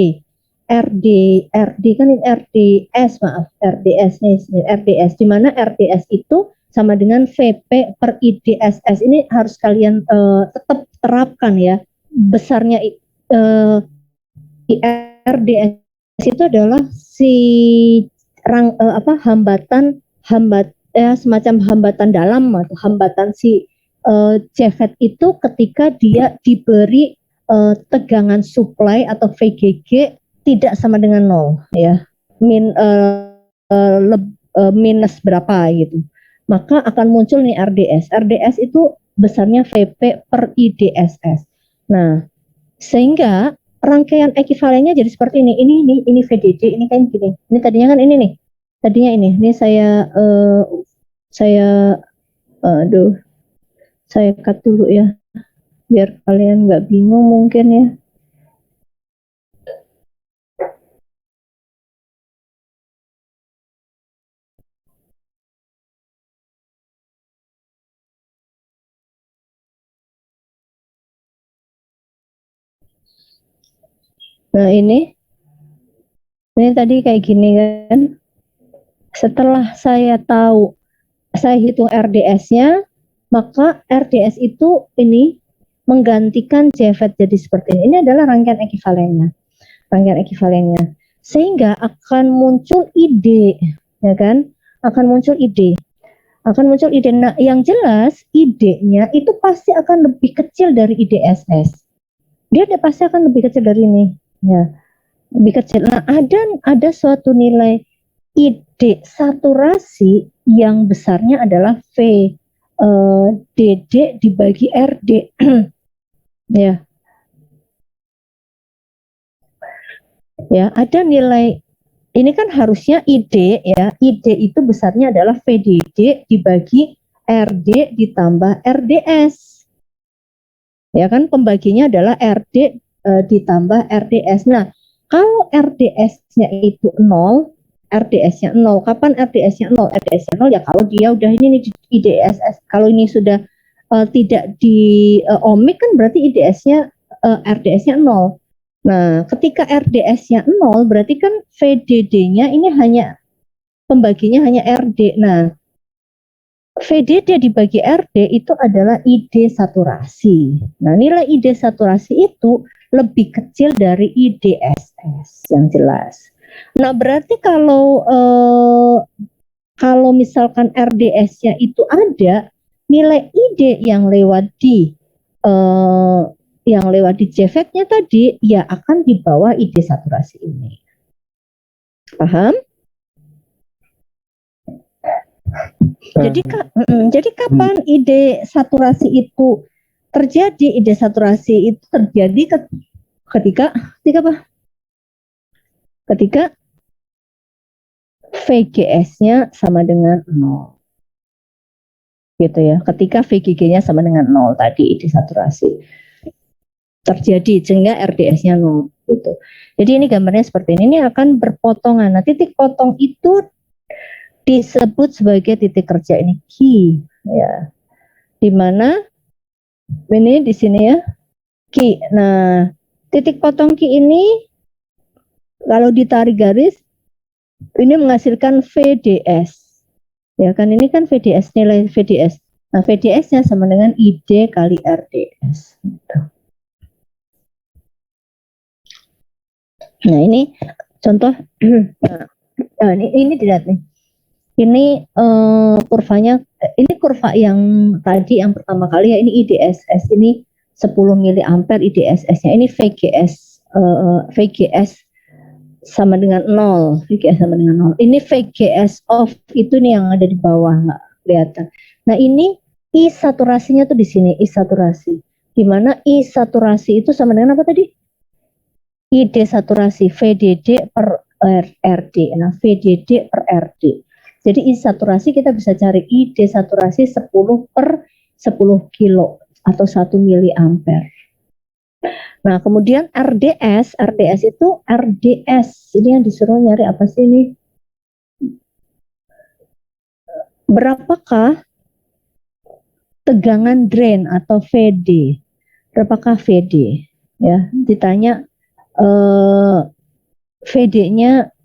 kan ini RDS RDS nih RDS di mana RDS itu sama dengan VP per IDSS. Ini harus kalian tetap terapkan ya. Besarnya RDS itu adalah si semacam hambatan dalam atau hambatan si JFET itu ketika dia diberi tegangan supply atau VGG tidak sama dengan 0 ya, minus berapa gitu, maka akan muncul nih RDS. RDS itu besarnya VP per IDSS. Nah, sehingga rangkaian ekivalennya jadi seperti ini. Ini VDD, ini kan gini. Ini tadinya kan ini nih. Tadinya ini saya cut dulu ya, biar kalian nggak bingung mungkin ya. Nah ini tadi kayak gini kan. Setelah saya tahu, saya hitung RDS-nya, maka RDS itu ini menggantikan JFET jadi seperti ini. Ini adalah rangkaian ekivalennya. Sehingga akan muncul ide, ya kan? Akan muncul ide. Nah, yang jelas idenya itu pasti akan lebih kecil dari IDSS. Dia pasti akan lebih kecil dari ini, ya. Lebih kecil. Nah, ada suatu nilai ide saturasi yang besarnya adalah V DD dibagi RD. Ya. Ya, ada nilai ini kan harusnya ID ya. ID itu besarnya adalah VDD dibagi RD ditambah RDS. Ya kan, pembaginya adalah RD ditambah RDS. Nah, kalau RDS-nya itu 0, RDS-nya 0. Kapan RDS-nya 0? RDS-nya 0 ya kalau dia udah ini di IDSS. Kalau ini sudah tidak di omik kan berarti IDS-nya RDS-nya 0. Nah, ketika RDS-nya 0 berarti kan VDD-nya ini hanya pembaginya hanya RD. Nah, VDD dibagi RD itu adalah ID saturasi. Nah, nilai ID saturasi itu lebih kecil dari IDSS yang jelas. Nah, berarti kalau misalkan RDS-nya itu ada, nilai ID yang lewat di JFET-nya tadi ya akan di bawah ID saturasi ini. Paham? Jadi kapan ide saturasi itu terjadi? Ide saturasi itu terjadi ketika apa? Ketika VGS-nya sama dengan 0. Gitu ya. Ketika VGG-nya sama dengan 0 tadi ide saturasi terjadi sehingga RDS-nya 0 gitu. Jadi ini gambarnya seperti ini. Ini akan berpotongan. Nah, titik potong itu disebut sebagai titik kerja, ini key ya, dimana ini di sini ya key. Nah, titik potong key ini kalau ditarik garis ini menghasilkan VDS ya kan, ini kan VDS, nilai VDS. Nah, VDS-nya sama dengan ID kali RDS gitu. Nah, ini contoh. Nah, ini dilihat nih. Ini kurvanya, ini kurva yang tadi yang pertama kali ya, ini IDSS, ini 10 miliampere IDSS-nya, ini VGS sama dengan 0, VGS sama dengan 0. Ini VGS off itu nih yang ada di bawah, nggak kelihatan. Nah, ini I saturasinya tuh di sini, I saturasi. Di mana I saturasi itu sama dengan apa tadi? ID saturasi, VDD per RD. Nah, VDD per RD. Jadi I saturasi kita bisa cari ID saturasi 10 per 10 kilo atau 1 miliampere. Nah, kemudian RDS itu RDS. Ini yang disuruh nyari apa sih ini? Berapakah tegangan drain atau VD? Berapakah VD? Ya, ditanya VD-nya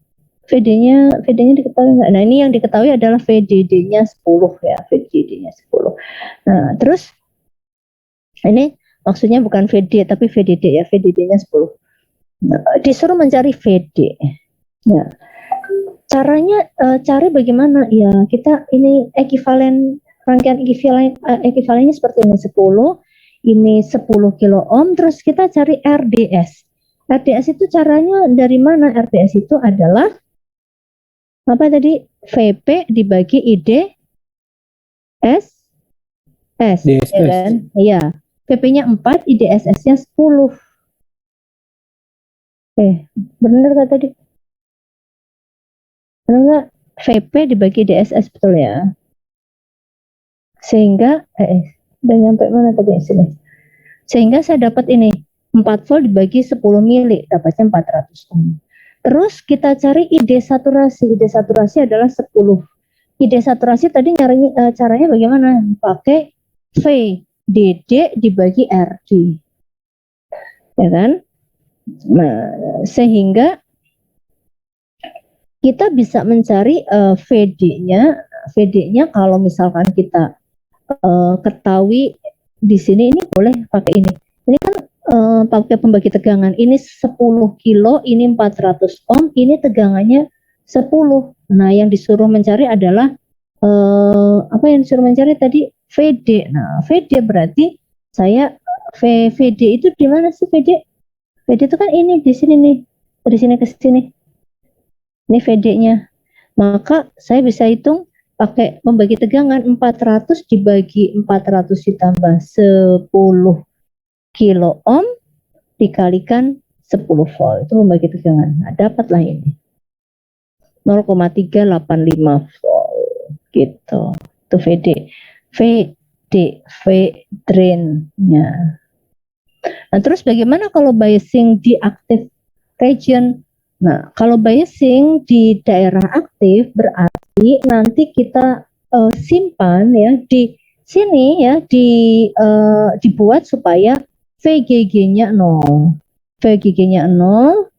diketahui nggak? Nah, ini yang diketahui adalah VDD-nya 10 ya, VDD-nya 10. Nah, terus ini maksudnya bukan VD tapi VDD ya, VDD-nya 10. Nah, disuruh mencari VD. Nah, caranya cari bagaimana? Ya, kita ini ekuivalen rangkaian ekuivalennya seperti ini 10, ini 10 kilo ohm, terus kita cari RDS. RDS itu caranya dari mana? RDS itu adalah apa tadi? VP dibagi IDSS, DSS. ya kan? Iya. VP-nya 4, IDSS-nya 10. Bener nggak tadi? Bener nggak? VP dibagi DSS, betul ya? Sehingga, udah nyampe mana tadi sini? Sehingga saya dapat ini, 4 volt dibagi 10 mili, dapatnya 400 ohm. Terus kita cari ID saturasi. ID saturasi adalah 10. ID saturasi tadi caranya bagaimana? Pakai VDD dibagi RD. Ya kan? Nah, sehingga kita bisa mencari VD-nya. VD-nya kalau misalkan kita ketahui di sini, ini boleh pakai ini. Ini kan pakai pembagi tegangan. Ini 10 kilo, ini 400 ohm, ini tegangannya 10. Nah, yang disuruh mencari adalah apa yang disuruh mencari tadi? VD. Nah, VD berarti saya VD itu di mana sih VD? VD itu kan ini di sini nih. Dari sini ke sini. Ini VD-nya. Maka saya bisa hitung pakai membagi tegangan 400 dibagi 400 ditambah 10 kilo ohm dikalikan 10 volt, itu membagi tegangan. Nah, dapatlah ini 0,385 volt gitu. Itu VD. V drain-nya. Nah, terus bagaimana kalau biasing di active region? Nah, kalau biasing di daerah aktif berarti nanti kita simpan ya di sini ya, dibuat supaya VGG-nya 0. VGG-nya 0,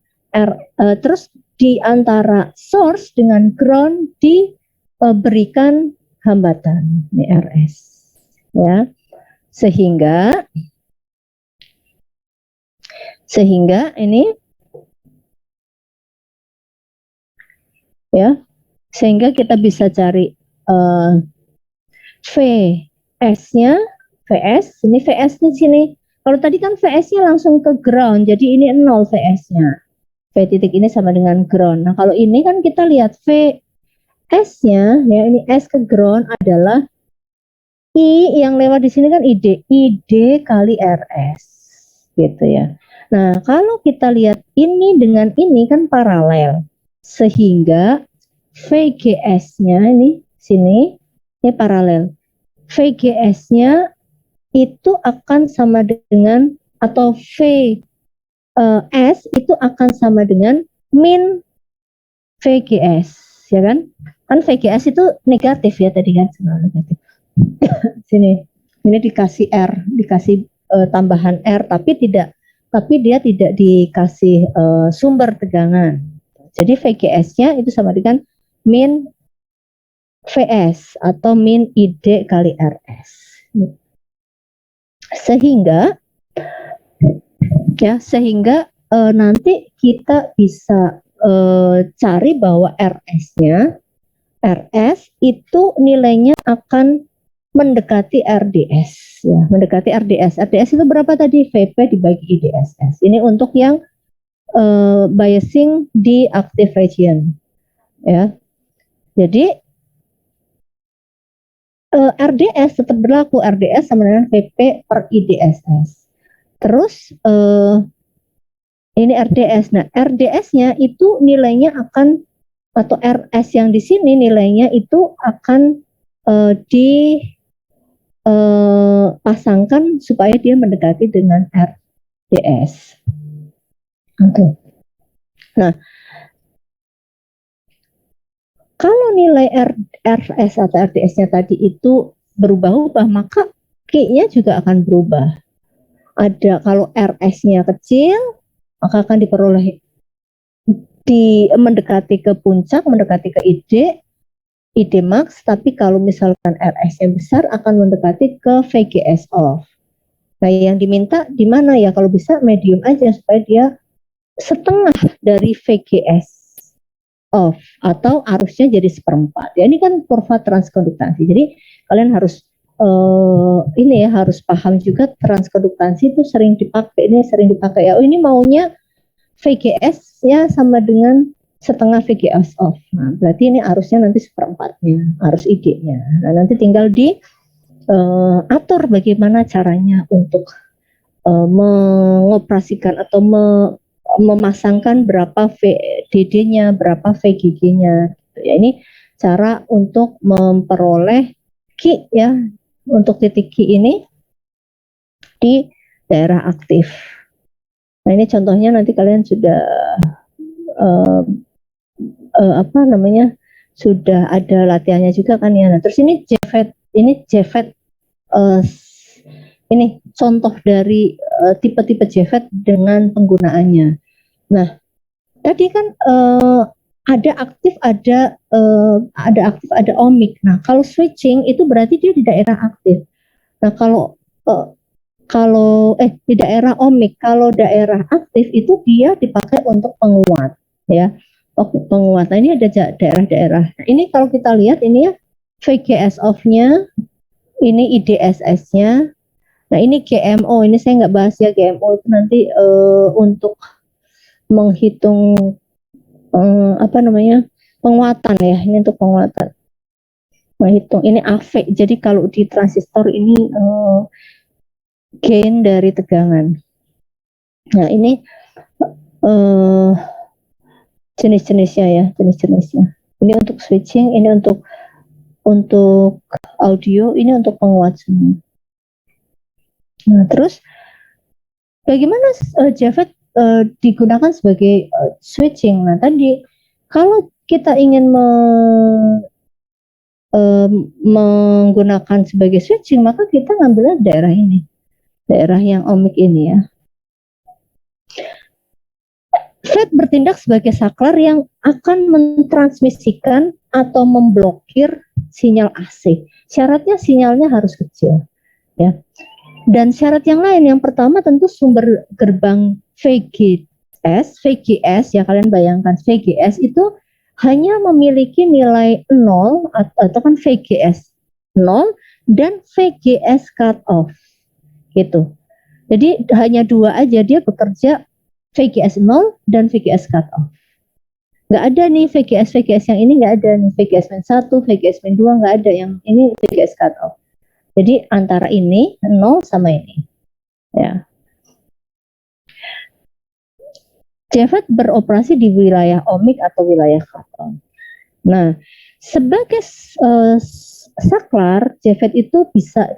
terus di antara source dengan ground diberikan hambatan, ini RS. Ya. Sehingga ini ya, sehingga kita bisa cari VS-nya, ini VS di sini. Kalau tadi kan VS-nya langsung ke ground, jadi ini 0 VS-nya. V titik ini sama dengan ground. Nah, kalau ini kan kita lihat VS-nya, ya ini S ke ground adalah I yang lewat di sini kan ID kali RS, gitu ya. Nah, kalau kita lihat ini dengan ini kan paralel, sehingga VGS-nya ini sini ini paralel. VGS-nya itu akan sama dengan, atau VS itu akan sama dengan min VGS, ya kan? Kan VGS itu negatif ya tadi kan, negatif. Sini, ini dikasih R, dikasih tambahan R, tapi dia tidak dikasih sumber tegangan. Jadi VGS-nya itu sama dengan min VS atau min ID kali RS. Sehingga nanti kita bisa cari bahwa RS itu nilainya akan mendekati RDS, ya, mendekati RDS. RDS itu berapa tadi? VP dibagi IDSS. Ini untuk yang biasing di active region, ya. Jadi RDS tetap berlaku, RDS sama dengan VP per IDSS. Terus ini RDS. Nah, RDS-nya itu nilainya akan, atau RS yang di sini nilainya itu akan pasangkan supaya dia mendekati dengan RDS. Oke. Nah, kalau nilai RS atau RDS-nya tadi itu berubah-ubah, maka Q-nya juga akan berubah. Ada, kalau RS-nya kecil, maka akan diperoleh mendekati ke puncak, mendekati ke ID max, tapi kalau misalkan RS yang besar akan mendekati ke VGS off. Nah, yang diminta di mana ya? Kalau bisa medium aja supaya dia setengah dari VGS. off atau arusnya jadi seperempat. Ya ini kan kurva transkonduktansi. Jadi kalian harus ini ya harus paham juga transkonduktansi itu sering dipakai. Ini sering dipakai ya. Oh ini maunya VGS ya sama dengan setengah VGS off. Nah, berarti ini arusnya nanti seperempatnya, arus IG-nya. Nah, nanti tinggal di atur bagaimana caranya untuk mengoperasikan atau memasangkan berapa VDD-nya, berapa VGG-nya. Ya, ini cara untuk memperoleh Q ya, untuk titik Q ini di daerah aktif. Nah, ini contohnya nanti kalian sudah apa namanya? Sudah ada latihannya juga kan ya. Nah, terus ini JFET, ini contoh dari tipe-tipe JFET dengan penggunaannya. Nah, tadi kan ada aktif, ada aktif, ada omik. Nah, kalau switching itu berarti dia di daerah aktif. Nah, kalau di daerah omik, kalau daerah aktif itu dia dipakai untuk penguat, ya. Penguat. Nah, ini ada daerah-daerah. Nah, ini kalau kita lihat ini ya VGS off-nya, ini IDSS-nya. Nah, ini GMO, ini saya nggak bahas ya GMO itu nanti untuk menghitung apa namanya penguatan ya, ini untuk penguatan menghitung ini AV. Jadi kalau di transistor ini gain dari tegangan. Nah ini jenis-jenisnya ya, jenis-jenisnya. Ini untuk switching, ini untuk audio, ini untuk penguat semua. Nah terus bagaimana JFET digunakan sebagai switching? Nah tadi kalau kita ingin menggunakan sebagai switching, maka kita ngambil daerah ini, daerah yang ohmic ini ya. FET bertindak sebagai saklar yang akan mentransmisikan atau memblokir sinyal AC. Syaratnya sinyalnya harus kecil, ya. Dan syarat yang lain, yang pertama tentu sumber gerbang VGS ya, kalian bayangkan VGS itu hanya memiliki nilai 0 atau kan VGS 0 dan VGS cut off gitu. Jadi hanya dua aja dia bekerja, VGS 0 dan VGS cut off. Nggak ada nih VGS yang ini, nggak ada nih VGS -1, VGS -2, nggak ada, yang ini VGS cut off. Jadi antara ini 0 sama ini ya. JFET beroperasi di wilayah ohmic atau wilayah cut off. Nah, sebagai saklar, JFET itu bisa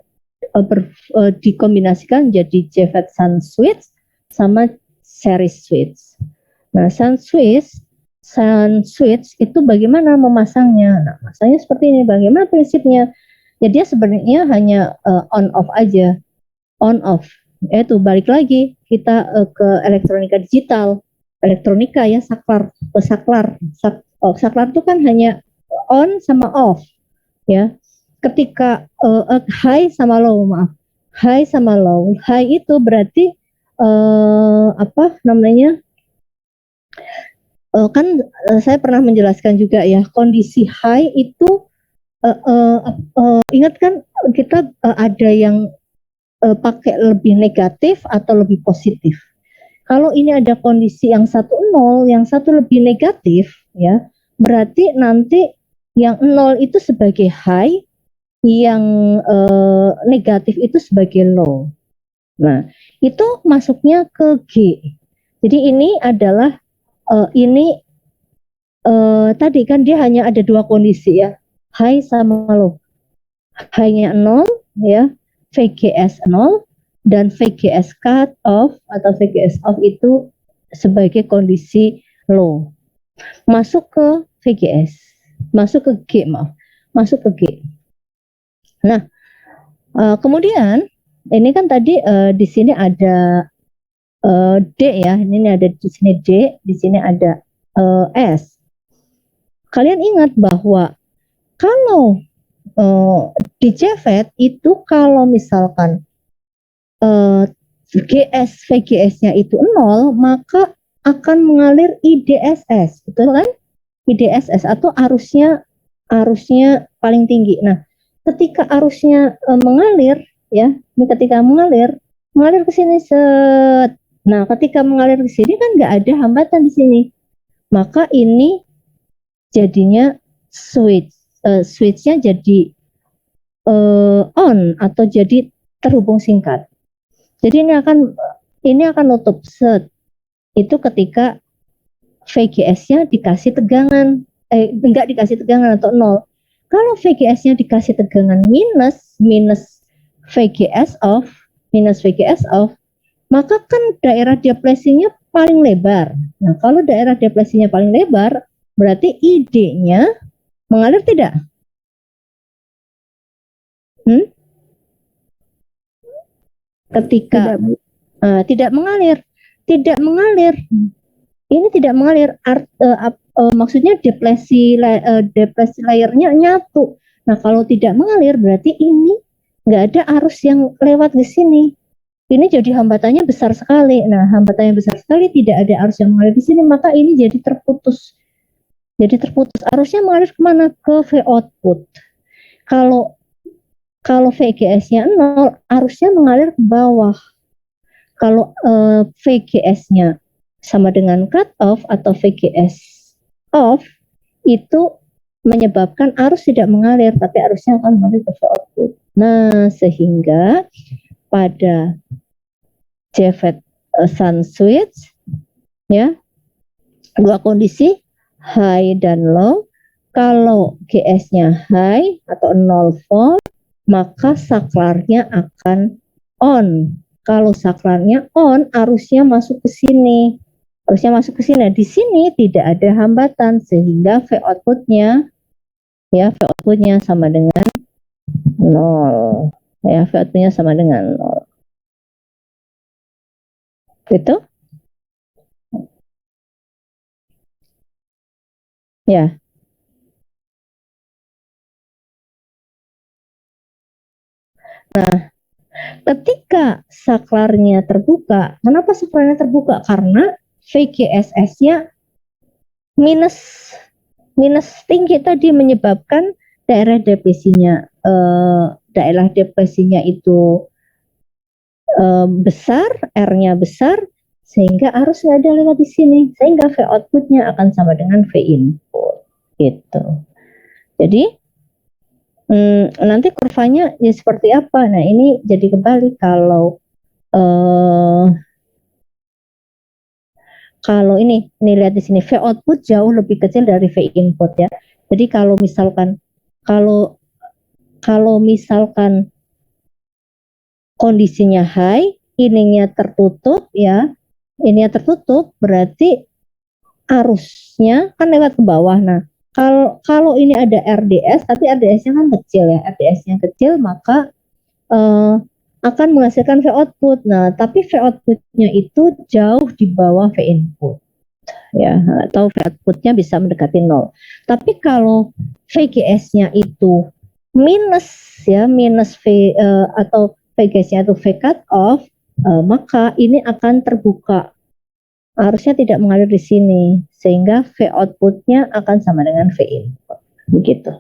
dikombinasikan jadi JFET sun switch sama series switch. Nah, sun switch itu bagaimana memasangnya? Nah, masangnya seperti ini. Bagaimana prinsipnya? Ya dia sebenarnya hanya on off aja, on off. Itu balik lagi kita ke elektronika digital, elektronika ya, saklar itu kan hanya on sama off ya. Ketika high sama low, high itu berarti apa namanya? Kan saya pernah menjelaskan juga ya, kondisi high itu ingat kan kita ada yang pakai lebih negatif atau lebih positif. Kalau ini ada kondisi yang satu 0, yang satu lebih negatif ya, berarti nanti yang 0 itu sebagai high, yang negatif itu sebagai low. Nah, itu masuknya ke G. Jadi ini adalah tadi kan dia hanya ada dua kondisi ya, high sama low. High-nya 0 ya, VGS 0, dan VGS cut off atau VGS off itu sebagai kondisi low. Masuk ke VGS, masuk ke G. Nah, kemudian ini kan tadi di sini ada D ya, ini ada di sini D, di sini ada S. Kalian ingat bahwa kalau di JFET itu kalau misalkan VGS-nya itu 0, maka akan mengalir IDSS, betul kan? IDSS atau arusnya paling tinggi. Nah, ketika arusnya mengalir, ya, ini ketika mengalir ke sini set. Nah, ketika mengalir ke sini kan nggak ada hambatan di sini, maka ini jadinya switchnya jadi on atau jadi terhubung singkat. Jadi ini akan nutup set. Itu ketika VGS-nya dikasih tegangan, enggak dikasih tegangan atau nol. Kalau VGS-nya dikasih tegangan minus VGS off, maka kan daerah depresinya paling lebar. Nah, kalau daerah depresinya paling lebar, berarti ID-nya mengalir tidak? Ketika tidak mengalir. Ini tidak mengalir. Maksudnya depresi layernya nyatu. Nah, kalau tidak mengalir berarti ini nggak ada arus yang lewat di sini. Ini jadi hambatannya besar sekali. Nah, hambatannya besar sekali, tidak ada arus yang mengalir di sini, maka ini jadi terputus. Arusnya mengalir kemana? Ke V output. Kalau VGS-nya 0, arusnya mengalir ke bawah. Kalau VGS-nya sama dengan cut off atau VGS off, itu menyebabkan arus tidak mengalir, tapi arusnya akan mengalir ke V output. Nah, sehingga pada JFET sun switch, ya, dua kondisi high dan low. Kalau GS-nya high atau 0 volt, maka saklarnya akan on. Kalau saklarnya on, arusnya masuk ke sini. Di sini tidak ada hambatan, sehingga V outputnya sama dengan 0. Ya, V outputnya sama dengan 0. Gitu? Ya. Nah, ketika saklarnya terbuka, kenapa saklarnya terbuka? Karena VGSS-nya minus tinggi tadi menyebabkan daerah depresinya itu besar, R-nya besar, sehingga arus nggak ada lewat di sini, sehingga V outputnya akan sama dengan V input, gitu. Jadi nanti kurvanya ya seperti apa? Nah, ini jadi kembali kalau ini lihat di sini, V output jauh lebih kecil dari V input, ya. Jadi kalau misalkan kondisinya high, ininya tertutup, ya, berarti arusnya kan lewat ke bawah. Nah, kalau ini ada RDS, tapi RDS-nya kan kecil, ya, RDS-nya kecil, maka akan menghasilkan V output. Nah, tapi V outputnya itu jauh di bawah V input, ya, atau V outputnya bisa mendekati 0. Tapi kalau VGS-nya itu minus V atau VGS-nya itu V cut off, maka ini akan terbuka. Arusnya tidak mengalir di sini, sehingga V outputnya akan sama dengan V input. Begitu.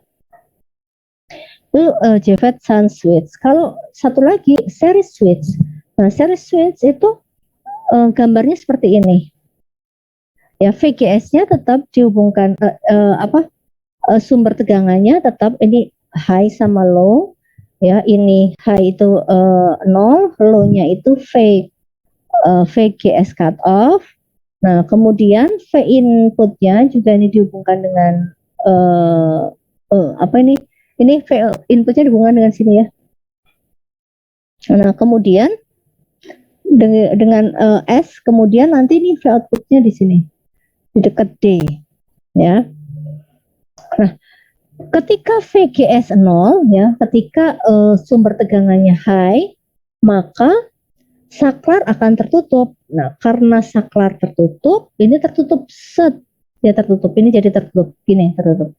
Itu JFET sun switch. Kalau satu lagi series switch. Nah, series switch itu gambarnya seperti ini. Ya, VGS-nya tetap dihubungkan sumber tegangannya tetap ini high sama low. Ya, ini high itu 0, low-nya itu VGS cut off. Nah, kemudian V inputnya juga ini dihubungkan dengan ini V inputnya dihubungkan dengan sini, ya. Nah, kemudian dengan S, kemudian nanti ini V outputnya di sini, di dekat D, ya. Nah, ketika VGS 0, ya, ketika sumber tegangannya high, maka saklar akan tertutup. Nah, karena saklar tertutup, ini tertutup set, ya, tertutup. Ini jadi tertutup, gini, tertutup.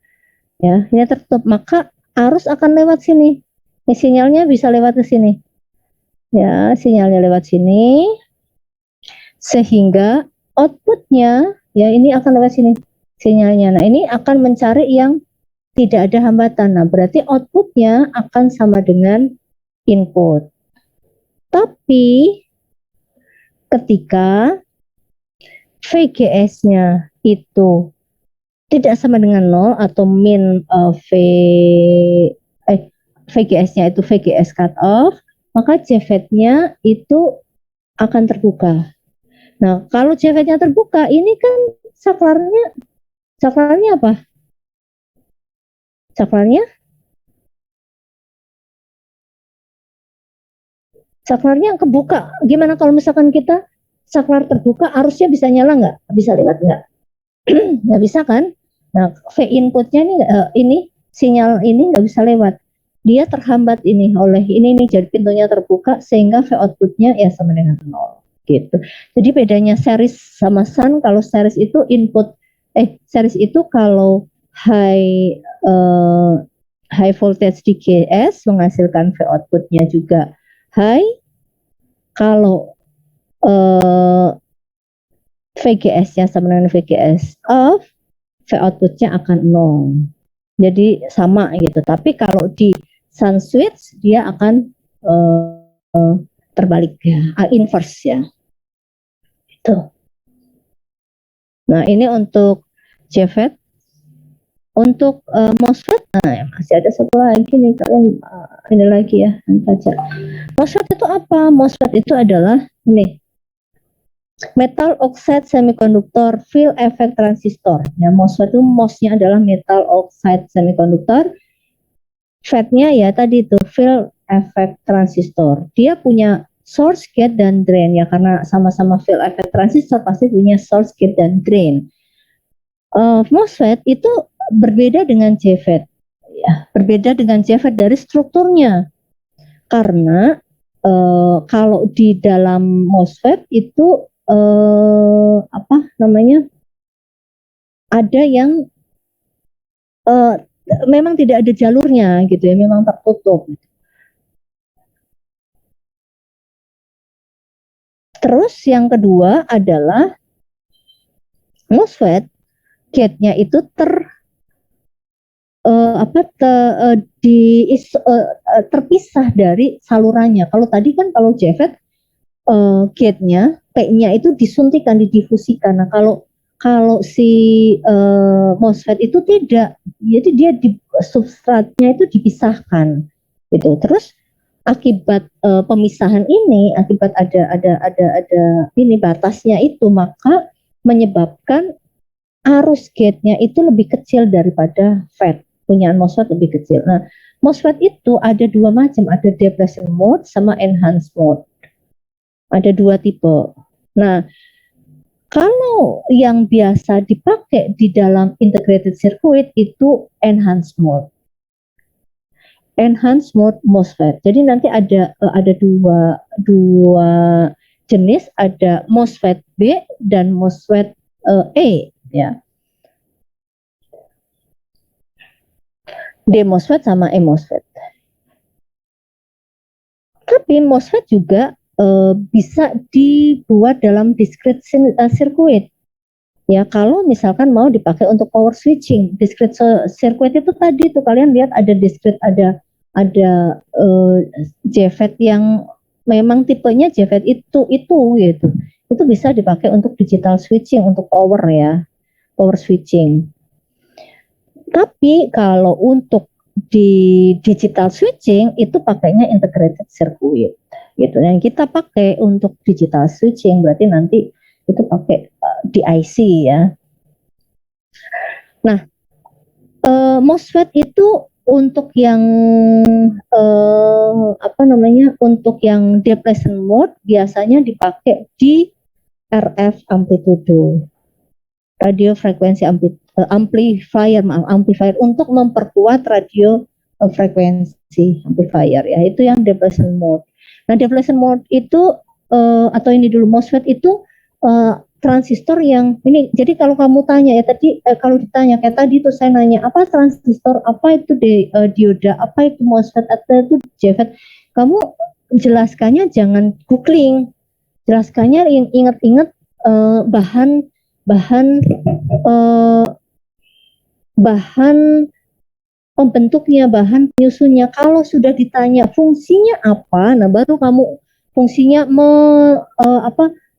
Ya, ini tertutup, maka arus akan lewat sini. Ini sinyalnya bisa lewat ke sini. Ya, sinyalnya lewat sini, sehingga outputnya, ya, ini akan lewat sini. sinyalnya. Nah, ini akan mencari yang tidak ada hambatan. Nah, berarti outputnya akan sama dengan input. Tapi ketika VGS-nya itu tidak sama dengan 0 atau min VGS-nya itu VGS cut off, maka JFET-nya itu akan terbuka. Nah, kalau JFET-nya terbuka, ini kan saklarnya apa? Saklarnya kebuka. Gimana kalau misalkan kita saklar terbuka, arusnya bisa nyala nggak? Bisa lewat nggak? Nggak bisa kan? Nah, V inputnya ini sinyal ini nggak bisa lewat. Dia terhambat ini oleh ini nih, jadi pintunya terbuka sehingga V outputnya ya sama dengan 0 gitu. Jadi bedanya series sama shunt, kalau series itu series itu kalau high voltage DGS menghasilkan V outputnya juga high. Kalau VGS-nya sama dengan VGS off, V outputnya akan 0. Jadi sama gitu. Tapi kalau di sun switch dia akan terbalik ya, inverse ya. Itu. Nah, ini untuk JFET. Untuk MOSFET, nah masih ada satu lagi nih, kalian ini lagi ya, baca. MOSFET itu apa? MOSFET itu adalah ini, metal oxide semiconductor field effect transistor. Ya, MOSFET itu MOS-nya adalah metal oxide semiconductor, FET-nya ya tadi itu field effect transistor. Dia punya source, gate, dan drain ya, karena sama-sama field effect transistor pasti punya source, gate, dan drain. MOSFET itu berbeda dengan JFET ya, berbeda dengan JFET dari strukturnya, karena kalau di dalam MOSFET itu ada yang memang tidak ada jalurnya gitu ya, memang tertutup. Terus yang kedua adalah MOSFET gate-nya itu terpisah dari salurannya. Kalau tadi kan kalau JFET gate-nya, P-nya itu disuntikan, didifusikan. Nah, kalau si MOSFET itu tidak, jadi dia di substratnya itu dipisahkan gitu. Terus akibat pemisahan ini, akibat ada ini batasnya itu, maka menyebabkan arus gate-nya itu lebih kecil daripada FET. Punyaan MOSFET lebih kecil. Nah, MOSFET itu ada dua macam, ada depletion mode sama enhanced mode. Ada dua tipe. Nah, kalau yang biasa dipakai di dalam integrated circuit itu enhanced mode. Enhanced mode MOSFET. Jadi nanti ada dua jenis, ada MOSFET B dan MOSFET E ya. D MOSFET sama E MOSFET. Tapi MOSFET juga bisa dibuat dalam discrete circuit. Ya, kalau misalkan mau dipakai untuk power switching, discrete circuit itu tadi tuh kalian lihat ada discrete, ada JFET yang memang tipenya JFET itu gitu. Itu bisa dipakai untuk digital switching, untuk power ya, power switching. Tapi kalau untuk di digital switching itu pakainya integrated circuit gitu. Yang kita pakai untuk digital switching berarti nanti itu pakai di IC ya. Nah, MOSFET itu untuk yang untuk yang depletion mode biasanya dipakai di RF amplitude, radio frekuensi amplifier untuk memperkuat radio frekuensi amplifier ya, itu yang depletion mode. Nah, depletion mode itu atau ini dulu MOSFET itu transistor yang ini, jadi kalau kamu tanya ya tadi, kalau ditanya kayak tadi tuh saya nanya apa transistor, apa itu dioda, apa itu MOSFET, atau itu JFET, kamu jelaskannya jangan googling, jelaskannya ingat-ingat bahan bahan pembentuknya, bahan penyusunnya. Kalau sudah ditanya fungsinya apa, nah baru kamu fungsinya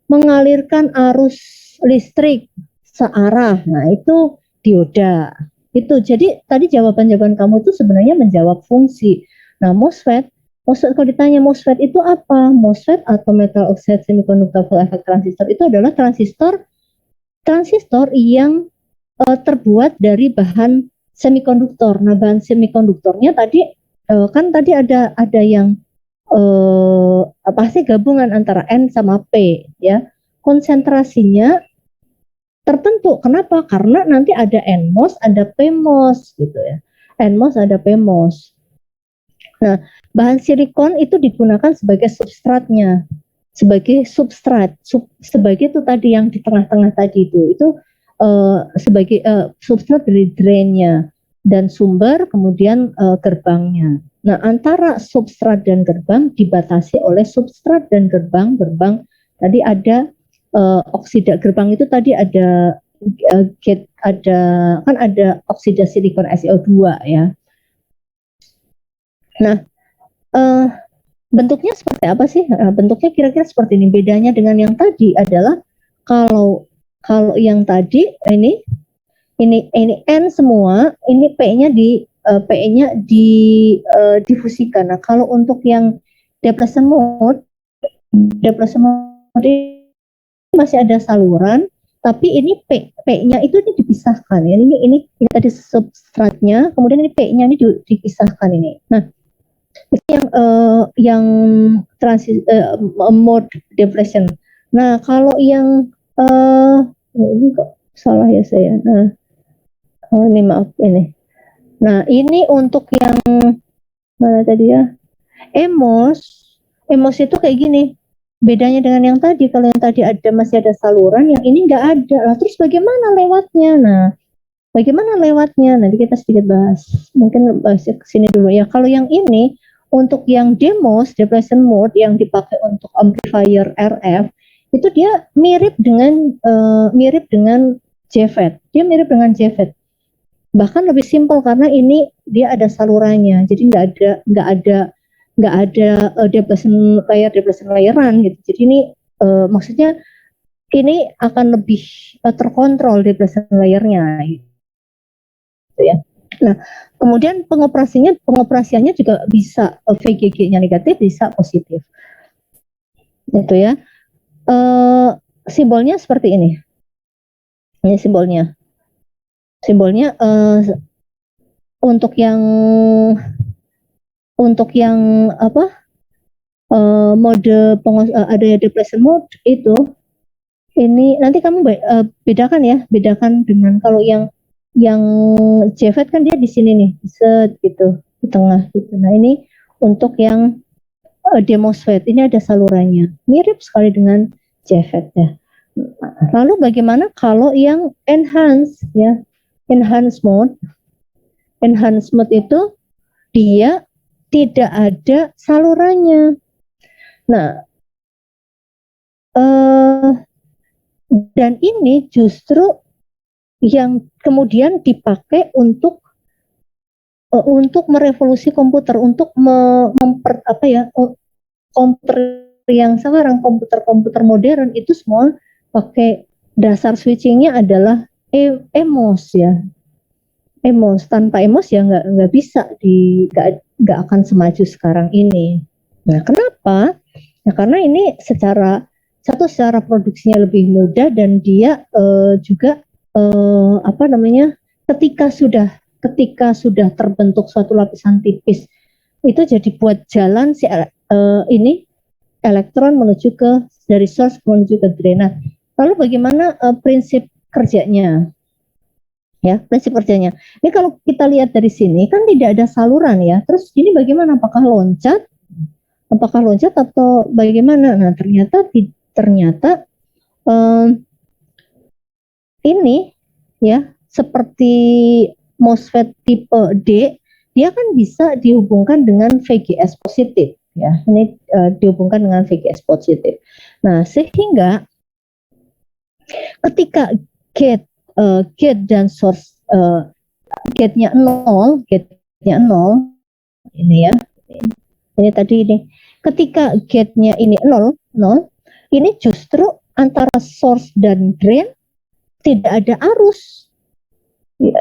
mengalirkan arus listrik searah. Nah, itu dioda. Itu. Jadi tadi jawaban-jawaban kamu itu sebenarnya menjawab fungsi. Nah, MOSFET kalau ditanya MOSFET itu apa? MOSFET atau metal oxide semiconductor full effect transistor itu adalah transistor yang terbuat dari bahan semikonduktor. Nah, bahan semikonduktornya tadi kan tadi ada yang pasti gabungan antara N sama P ya. Konsentrasinya tertentu. Kenapa? Karena nanti ada NMOS, ada PMOS gitu ya. NMOS ada PMOS. Nah, bahan silikon itu digunakan sebagai substratnya. Sebagai substrat, sebagai itu tadi yang di tengah-tengah tadi itu sebagai substrat dari drainnya dan sumber kemudian gerbangnya. Nah, antara substrat dan gerbang dibatasi oleh substrat dan gerbang. Tadi ada oksida gerbang itu tadi ada gate, ada oksida silikon SiO2 ya. Nah, bentuknya seperti apa sih? Bentuknya kira-kira seperti ini. Bedanya dengan yang tadi adalah kalau yang tadi ini N semua, ini P-nya difusikan. Nah, kalau untuk yang depletion mode ini masih ada saluran, tapi ini P-nya itu dipisahkan. Ya. Ini tadi substratnya, kemudian ini P-nya ini dipisahkan ini. Nah, itu yang mode depletion. Nah, kalau yang ini kok salah ya saya. Nah, ini maaf ini. Nah, ini untuk yang mana tadi ya? EMOS itu kayak gini. Bedanya dengan yang tadi, kalau yang tadi masih ada saluran, yang ini nggak ada. Lah, terus bagaimana lewatnya? Nah, nanti kita sedikit bahas. Mungkin bahas ke sini dulu ya. Kalau yang ini untuk yang DMOS, depletion mode yang dipakai untuk amplifier RF, itu dia mirip dengan JFET. Dia mirip dengan JFET. Bahkan lebih simpel karena ini dia ada salurannya. Jadi nggak ada depletion layeran gitu. Jadi ini maksudnya ini akan lebih terkontrol depletion layernya gitu ya. Nah, kemudian pengoperasiannya juga bisa VGG-nya negatif, bisa positif. Itu ya. Simbolnya seperti ini. Ini simbolnya. Untuk yang mode ada depletion mode itu, ini nanti kamu bedakan dengan kalau yang JFET kan dia di sini nih, set gitu di tengah gitu. Nah, ini untuk yang DMOSFET ini ada salurannya, mirip sekali dengan JFET ya. Lalu bagaimana kalau yang enhance ya? Enhance mode itu dia tidak ada salurannya. Nah, dan ini justru yang kemudian dipakai untuk merevolusi komputer, untuk komputer yang sekarang, komputer modern itu semua pakai dasar switchingnya adalah EMOS ya. EMOS, tanpa EMOS ya nggak bisa nggak akan semaju sekarang ini. Nah, kenapa? Nah, karena ini secara produksinya lebih mudah, dan dia juga ketika sudah terbentuk suatu lapisan tipis itu jadi buat jalan ini elektron menuju dari source menuju ke drain. Nah, lalu bagaimana prinsip kerjanya? Ya, prinsip kerjanya. Ini kalau kita lihat dari sini kan tidak ada saluran ya. Terus ini bagaimana? Apakah loncat atau bagaimana? Nah, ternyata ini ya seperti MOSFET tipe D, dia kan bisa dihubungkan dengan VGS positif ya. Ini dihubungkan dengan VGS positif. Nah, sehingga ketika gate dan source gate-nya 0, ini ya. Ini tadi ini. Ketika gate-nya ini 0, ini justru antara source dan drain tidak ada arus.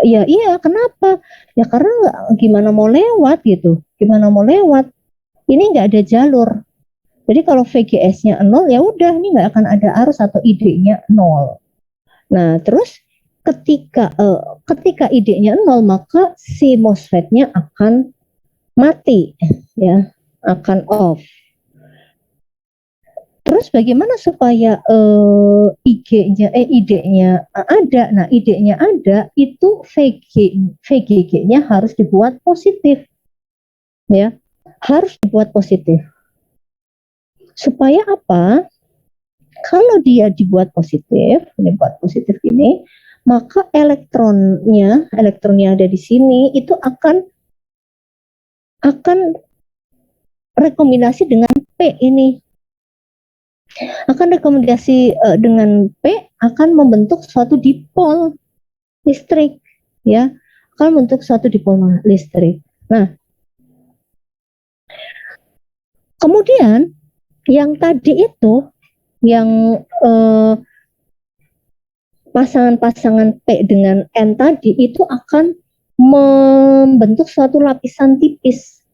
Ya iya, kenapa? Ya karena gimana mau lewat gitu. Gimana mau lewat? Ini nggak ada jalur. Jadi kalau VGS-nya 0, ya udah, ini nggak akan ada arus atau ID-nya 0. Nah, terus ketika ID-nya 0, maka si MOSFET-nya akan mati, ya, akan off. Terus bagaimana supaya ID-nya ada? Nah, ID-nya ada, itu VGG-nya harus dibuat positif, ya, harus dibuat positif. Supaya apa? Kalau dia dibuat positif, ini, maka elektronnya ada di sini itu akan rekomendasi dengan P ini. Akan rekomendasi dengan P akan membentuk suatu dipol listrik, ya. Akan membentuk suatu dipol listrik. Nah, kemudian yang tadi itu, yang pasangan-pasangan P dengan N tadi itu akan membentuk suatu lapisan tipis.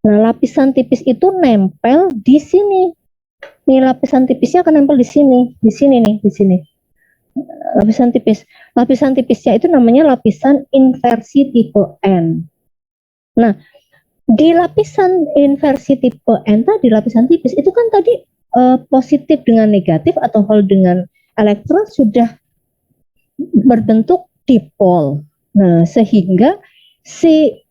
Nah, lapisan tipis itu nempel di sini. Nih, lapisan tipisnya akan nempel di sini nih. Lapisan tipis. Lapisan tipisnya itu namanya lapisan inversi tipe N. Nah, di lapisan inversi tipe N tadi, lapisan tipis itu kan tadi positif dengan negatif atau hole dengan elektron sudah berbentuk dipol. Nah, sehingga si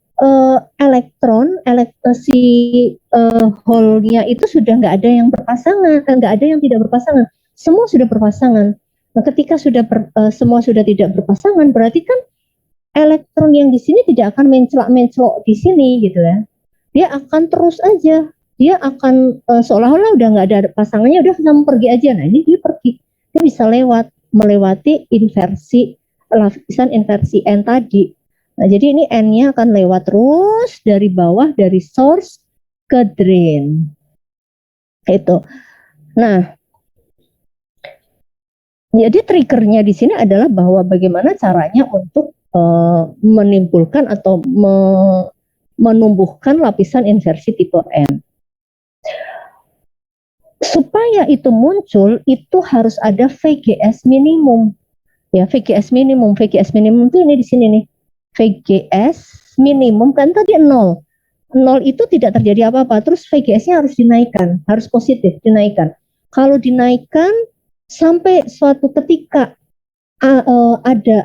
hole-nya itu sudah nggak ada yang berpasangan, nggak ada yang tidak berpasangan, semua sudah berpasangan. Nah, ketika semua sudah tidak berpasangan, berarti kan elektron yang di sini tidak akan mencelok di sini gitu ya. Dia akan terus aja, dia akan seolah-olah udah nggak ada pasangannya, udah kamu pergi aja. Nah, ini dia pergi, dia bisa melewati lapisan inversi N tadi. Nah, jadi ini N-nya akan lewat terus dari bawah, dari source ke drain. Itu. Nah, jadi triggernya di sini adalah bahwa bagaimana caranya untuk menimbulkan atau menumbuhkan lapisan inversi tipe N. Supaya itu muncul, itu harus ada VGS minimum. Ya, VGS minimum itu ini di sini nih. VGS minimum kan tadi 0. 0 itu tidak terjadi apa-apa, terus VGS-nya harus dinaikkan, harus positif, dinaikkan. Kalau dinaikkan sampai suatu ketika ada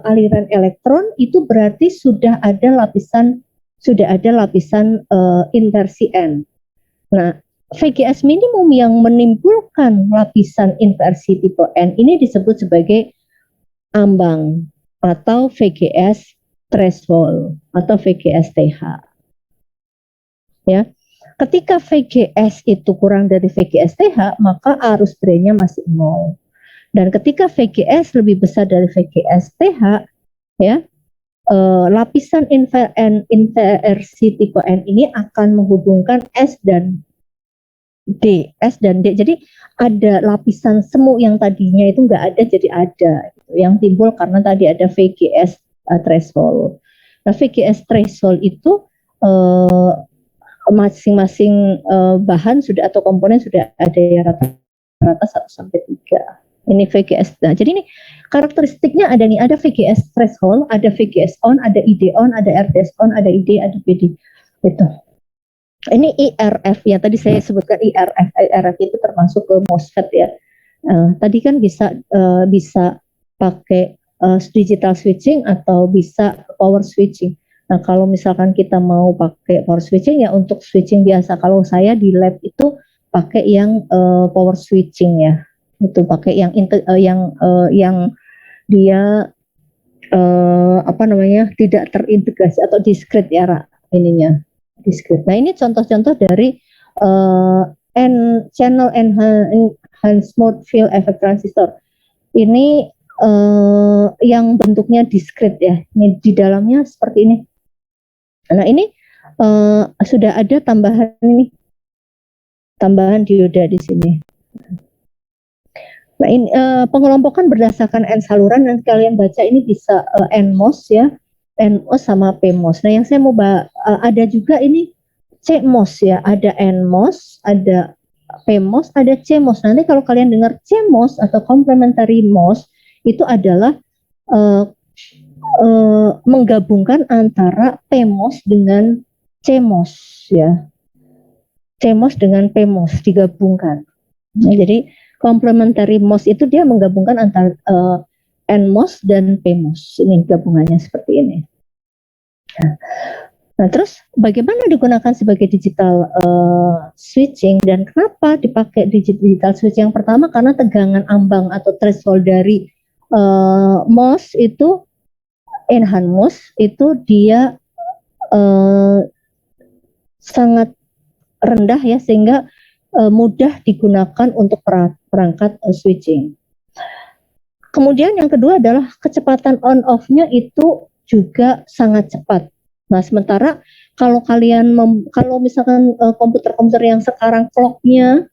aliran elektron, itu berarti sudah ada lapisan inversi N. Nah, VGS minimum yang menimbulkan lapisan inversi tipe N ini disebut sebagai ambang atau VGS threshold atau VGS TH. Ya. Ketika VGS itu kurang dari VGS TH, maka arus drainnya masih 0. Dan ketika VGS lebih besar dari VGS TH, ya, lapisan inversi tipe N ini akan menghubungkan S dan D. Jadi ada lapisan semu yang tadinya itu nggak ada jadi ada. Yang timbul karena tadi ada VGS threshold. Nah, VGS threshold itu masing-masing bahan sudah atau komponen sudah ada ya rata-rata 1-3. Ini VGS. Nah, jadi ini karakteristiknya ada nih, ada VGS threshold, ada VGS on, ada ID on, ada RDS on, ada ID, ada PD. Itu. Ini IRF ya, tadi saya sebutkan IRF. IRF itu termasuk ke MOSFET ya. Tadi kan bisa pakai digital switching atau bisa power switching. Nah, kalau misalkan kita mau pakai power switching ya untuk switching biasa. Kalau saya di lab itu pakai yang power switching ya. Itu pakai yang dia tidak terintegrasi atau discrete ya ininya. Discrete. Nah, ini contoh-contoh dari channel enhanced mode field effect transistor. Ini yang bentuknya diskret ya. Ini di dalamnya seperti ini. Nah ini sudah ada tambahan dioda di sini. Nah ini pengelompokan berdasarkan N saluran, nanti kalian baca ini bisa NMOS ya, NMOS sama PMOS. Nah yang saya mau ada juga ini CMOS ya, ada NMOS, ada PMOS, ada CMOS. Nanti kalau kalian dengar CMOS atau complementary MOS itu adalah menggabungkan antara PMOS dengan CMOS ya. CMOS dengan PMOS digabungkan. Nah, jadi complementary MOS itu dia menggabungkan antara NMOS dan PMOS. Ini gabungannya seperti ini. Nah, terus bagaimana digunakan sebagai digital switching dan kenapa dipakai digital switching? Yang pertama karena tegangan ambang atau threshold dari MOS itu enhanced MOS itu dia sangat rendah ya, sehingga mudah digunakan untuk perangkat switching. Kemudian yang kedua adalah kecepatan on off-nya itu juga sangat cepat. Nah, sementara kalau kalian kalau misalkan komputer-komputer yang sekarang clock dia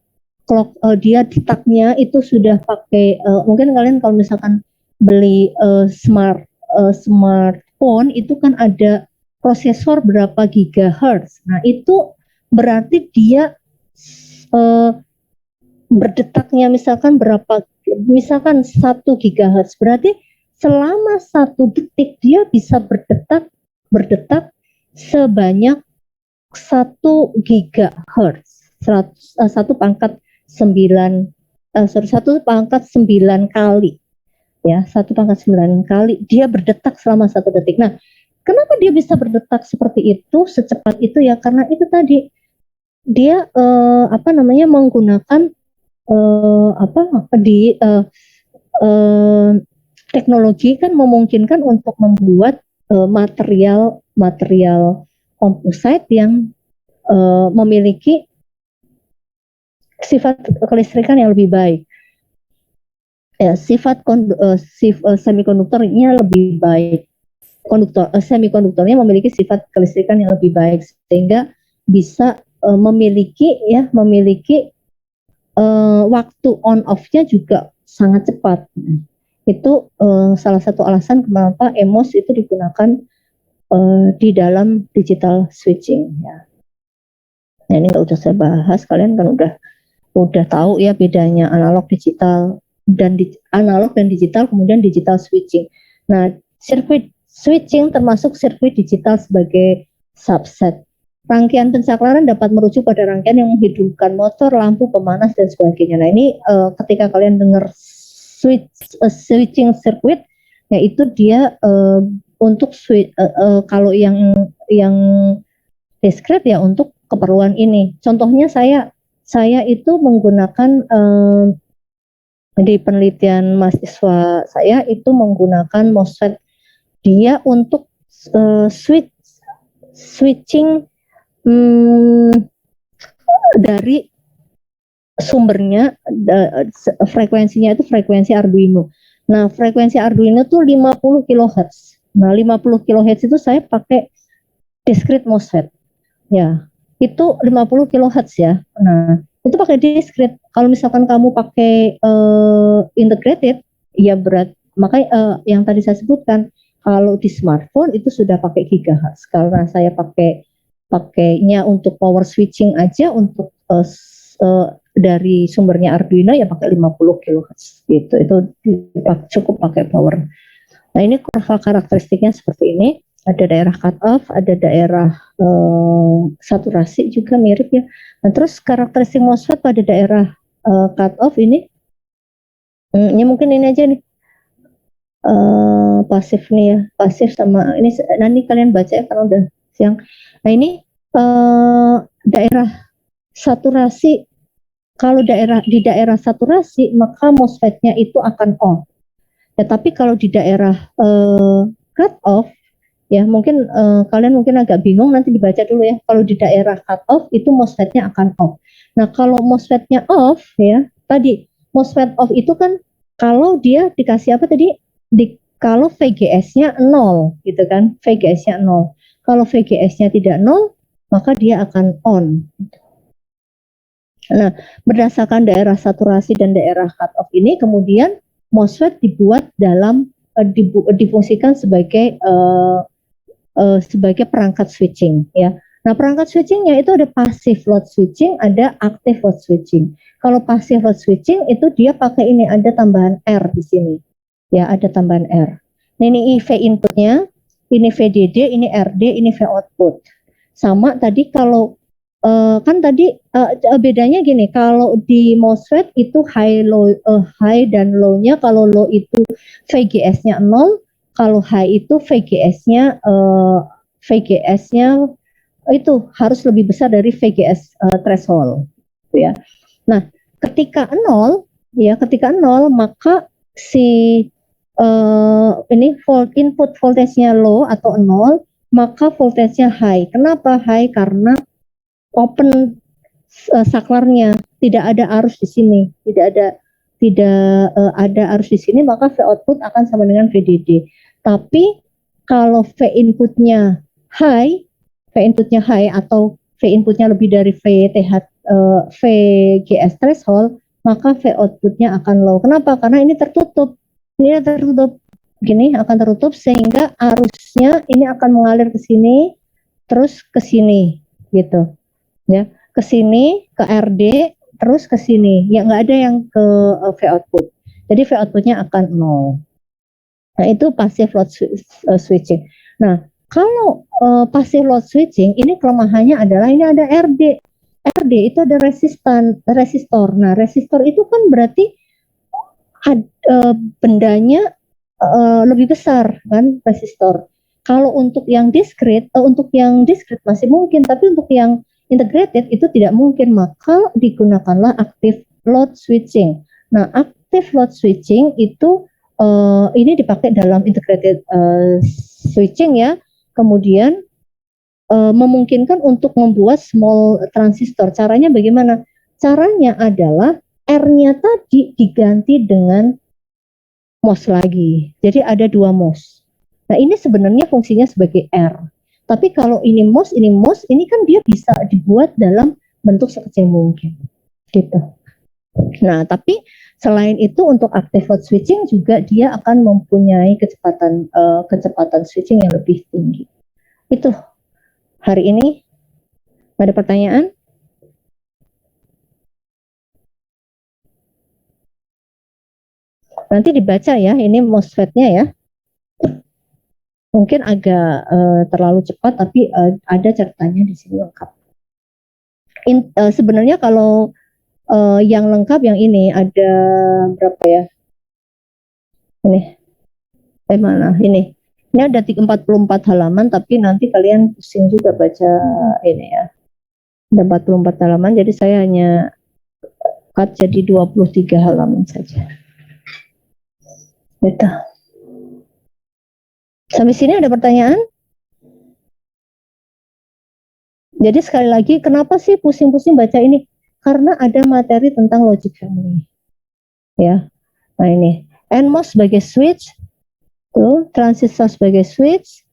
detaknya itu sudah pakai mungkin kalian kalau misalkan beli smartphone itu kan ada prosesor berapa gigahertz. Nah, itu berarti dia berdetaknya misalkan 1 gigahertz, berarti selama 1 detik dia bisa berdetak sebanyak 1 gigahertz, 1 pangkat 9 kali ya, 1 pangkat 9 kali dia berdetak selama 1 detik. Nah, kenapa dia bisa berdetak seperti itu, secepat itu ya, karena itu tadi dia menggunakan teknologi kan memungkinkan untuk membuat material komposit yang memiliki sifat kelistrikan yang lebih baik. Ya, sifat semikonduktornya lebih baik. Semikonduktornya memiliki sifat kelistrikan yang lebih baik sehingga bisa memiliki waktu on off-nya juga sangat cepat. Itu salah satu alasan kenapa EMOS itu digunakan di dalam digital switching ya. Nah, ini nggak usah saya bahas, kalian kan udah tahu ya bedanya analog dan digital, kemudian digital switching. Nah, sirkuit switching termasuk sirkuit digital sebagai subset. Rangkaian pensaklaran dapat merujuk pada rangkaian yang menghidupkan motor, lampu, pemanas, dan sebagainya. Nah, ini ketika kalian dengar switching circuit, yaitu dia untuk kalau yang diskret ya untuk keperluan ini. Contohnya saya itu menggunakan di penelitian mahasiswa saya itu menggunakan MOSFET dia untuk switching dari sumbernya frekuensinya itu frekuensi Arduino. Nah, frekuensi Arduino itu 50 kHz. Nah, 50 kHz itu saya pakai discrete MOSFET. Ya, itu 50 kHz ya. Nah, itu pakai discrete. Kalau misalkan kamu pakai integrated, ya berat. Makanya yang tadi saya sebutkan, kalau di smartphone itu sudah pakai gigahertz. Karena saya pakainya untuk power switching aja, untuk dari sumbernya Arduino ya pakai 50 kHz gitu. Itu cukup pakai power. Nah, ini kurva karakteristiknya seperti ini. Ada daerah cut off, ada daerah saturasi juga mirip ya. Nah, terus karakteristik MOSFET pada daerah cut off ini mungkin ini aja nih. Pasif nih ya, pasif sama ini nanti kalian baca ya karena udah siang. Nah, ini daerah saturasi, kalau di daerah saturasi maka MOSFET-nya itu akan off. Ya, tapi kalau di daerah cut off ya mungkin kalian mungkin agak bingung, nanti dibaca dulu ya. Kalau di daerah cut off itu MOSFET-nya akan off. Nah, kalau MOSFET-nya off ya, tadi MOSFET off itu kan kalau dia dikasih apa tadi? Kalau VGS-nya 0 gitu kan, VGS-nya 0. Kalau VGS-nya tidak 0, maka dia akan on. Nah, berdasarkan daerah saturasi dan daerah cutoff ini, kemudian MOSFET dibuat dalam difungsikan sebagai sebagai perangkat switching, ya. Nah, perangkat switchingnya itu ada passive load switching, ada active load switching. Kalau passive load switching itu dia pakai ini, ada tambahan R di sini, ya, ada tambahan R. Nah, ini V inputnya, ini VDD, ini RD, ini V output. Sama tadi kalau kan tadi bedanya gini, kalau di MOSFET itu high low, high dan low-nya, kalau low itu VGS-nya 0, kalau high itu VGS-nya itu harus lebih besar dari VGS threshold, gitu ya. Nah, ketika 0, ya, ketika 0, maka si ini input voltage-nya low atau 0, maka voltage-nya high. Kenapa high? Karena open saklarnya, tidak ada arus di sini, tidak ada arus di sini, maka V output akan sama dengan VDD. Tapi kalau V inputnya high, atau V inputnya lebih dari VGS threshold, maka V outputnya akan low. Kenapa? Karena ini tertutup. Ini tertutup, gini akan tertutup, sehingga arusnya ini akan mengalir ke sini, terus ke sini, gitu. Ya, ke sini, ke RD, terus ke sini. Ya, nggak ada yang ke V output. Jadi V outputnya akan 0. Nah, itu passive load switching. Nah, kalau passive load switching, ini kelemahannya adalah ini ada RD. RD itu ada resistor. Nah, resistor itu kan berarti bendanya lebih besar kan, resistor. Kalau untuk yang discrete masih mungkin, tapi untuk yang integrated itu tidak mungkin, maka digunakanlah active load switching. Nah, active load switching itu ini dipakai dalam integrated switching, ya. Kemudian memungkinkan untuk membuat small transistor. Caranya bagaimana? Caranya adalah R-nya tadi diganti dengan MOS lagi. Jadi ada 2 MOS. Nah, ini sebenarnya fungsinya sebagai R. Tapi kalau ini MOS, ini kan dia bisa dibuat dalam bentuk sekecil mungkin, gitu. Nah, tapi selain itu untuk active load switching juga dia akan mempunyai kecepatan switching yang lebih tinggi. Itu hari ini. Ada pertanyaan? Nanti dibaca ya, ini MOSFET-nya ya. Mungkin agak terlalu cepat, tapi ada catatannya di sini lengkap. Sebenarnya kalau yang lengkap yang ini ada berapa ya? Ini, mana? Ini ada 44 halaman, tapi nanti kalian pusing juga baca ini ya. Ada 44 halaman, jadi saya hanya cut jadi 23 halaman saja. Gitu. Sampai sini ada pertanyaan? Jadi sekali lagi, kenapa sih pusing-pusing baca ini? Karena ada materi tentang logic family. Ya. Nah, ini NMOS sebagai switch, tuh, transistor sebagai switch,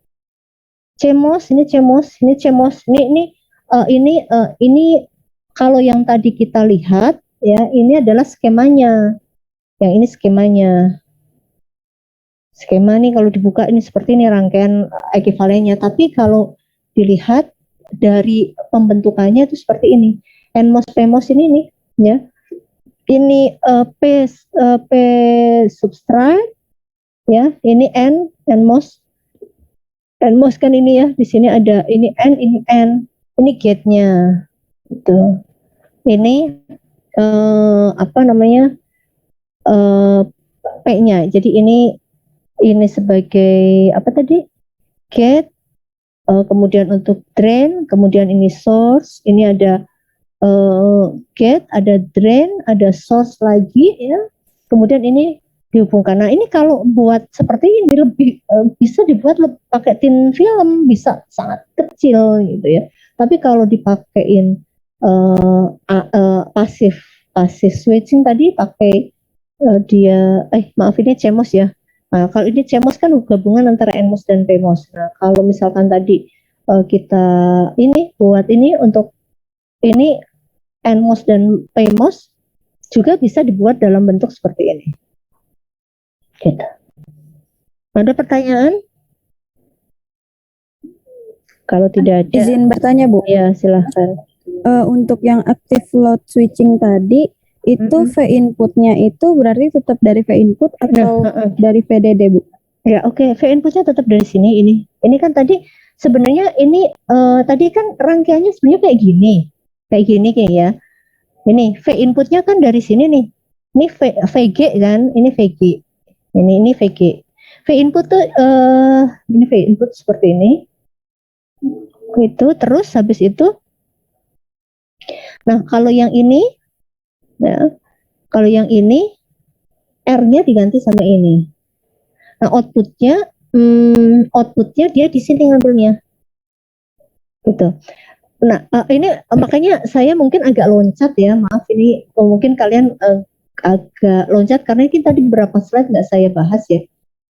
CMOS, ini CMOS, ini CMOS, ini kalau yang tadi kita lihat ya, ini adalah skemanya. Yang ini skemanya. Skema nih kalau dibuka ini seperti ini rangkaian ekivalennya, tapi kalau dilihat dari pembentukannya itu seperti ini. NMOS PMOS ini nih, ya. Ini P substrate, ya. Ini NMOS. NMOS kan ini ya, di sini ada ini N, ini gate-nya. Gitu. Ini apa namanya? P-nya. Jadi ini sebagai apa tadi? Gate, kemudian untuk drain, kemudian ini source, ini ada gate, ada drain, ada source lagi ya. Kemudian ini dihubungkan. Nah, ini kalau buat seperti ini lebih bisa dibuat pakai thin film, bisa sangat kecil gitu ya. Tapi kalau dipakein passive switching tadi pakai maaf, ini CMOS ya. Nah, kalau ini CMOS kan gabungan antara NMOS dan PMOS. Nah, kalau misalkan tadi kita ini buat ini untuk ini NMOS dan PMOS juga bisa dibuat dalam bentuk seperti ini. Gitu. Ada pertanyaan? Kalau tidak ada, Izin bertanya, Bu. ya silahkan. Untuk yang active load switching tadi, itu V inputnya itu berarti tetap dari V input atau dari VDD, Bu? Ya, oke. V inputnya tetap dari sini. Ini kan tadi sebenarnya ini tadi kan rangkaiannya sebenarnya kayak gini ya. Ini V inputnya kan dari sini nih. Ini VG kan, ini VG. Ini VG. V input tuh ini V input seperti ini. Itu terus habis itu. Nah, kalau yang ini R-nya diganti sama ini. Nah, outputnya dia di sini ngambilnya. Gitu. Nah, ini makanya saya mungkin agak loncat ya, maaf ini mungkin kalian agak loncat karena ini tadi beberapa slide nggak saya bahas ya,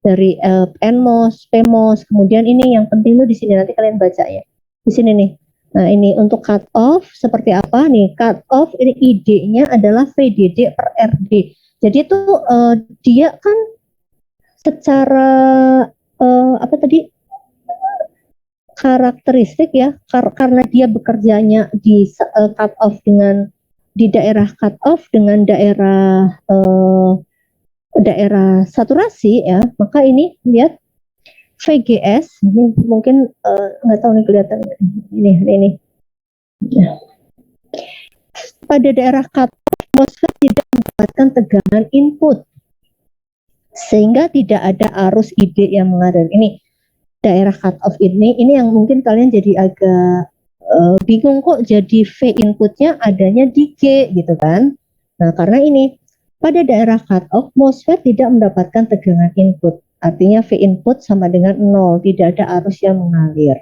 dari NMOS, PMOS, kemudian ini yang penting tuh di sini nanti kalian baca ya, di sini nih. Nah, ini untuk cut off seperti apa nih? Cut off ini ID-nya adalah VDD per RD. Jadi itu dia kan secara apa tadi? Karakteristik ya, karena dia bekerjanya di cut off dengan di daerah cut off dengan daerah saturasi ya, maka ini lihat VGS ini mungkin nggak tahu nih kelihatan ini. Nah, pada daerah cut off MOSFET tidak mendapatkan tegangan input sehingga tidak ada arus ID yang mengalir. Ini daerah cut off ini yang mungkin kalian jadi agak bingung kok jadi V inputnya adanya di G gitu kan. Nah, karena ini pada daerah cut off MOSFET tidak mendapatkan tegangan input, artinya V input sama dengan 0, tidak ada arus yang mengalir,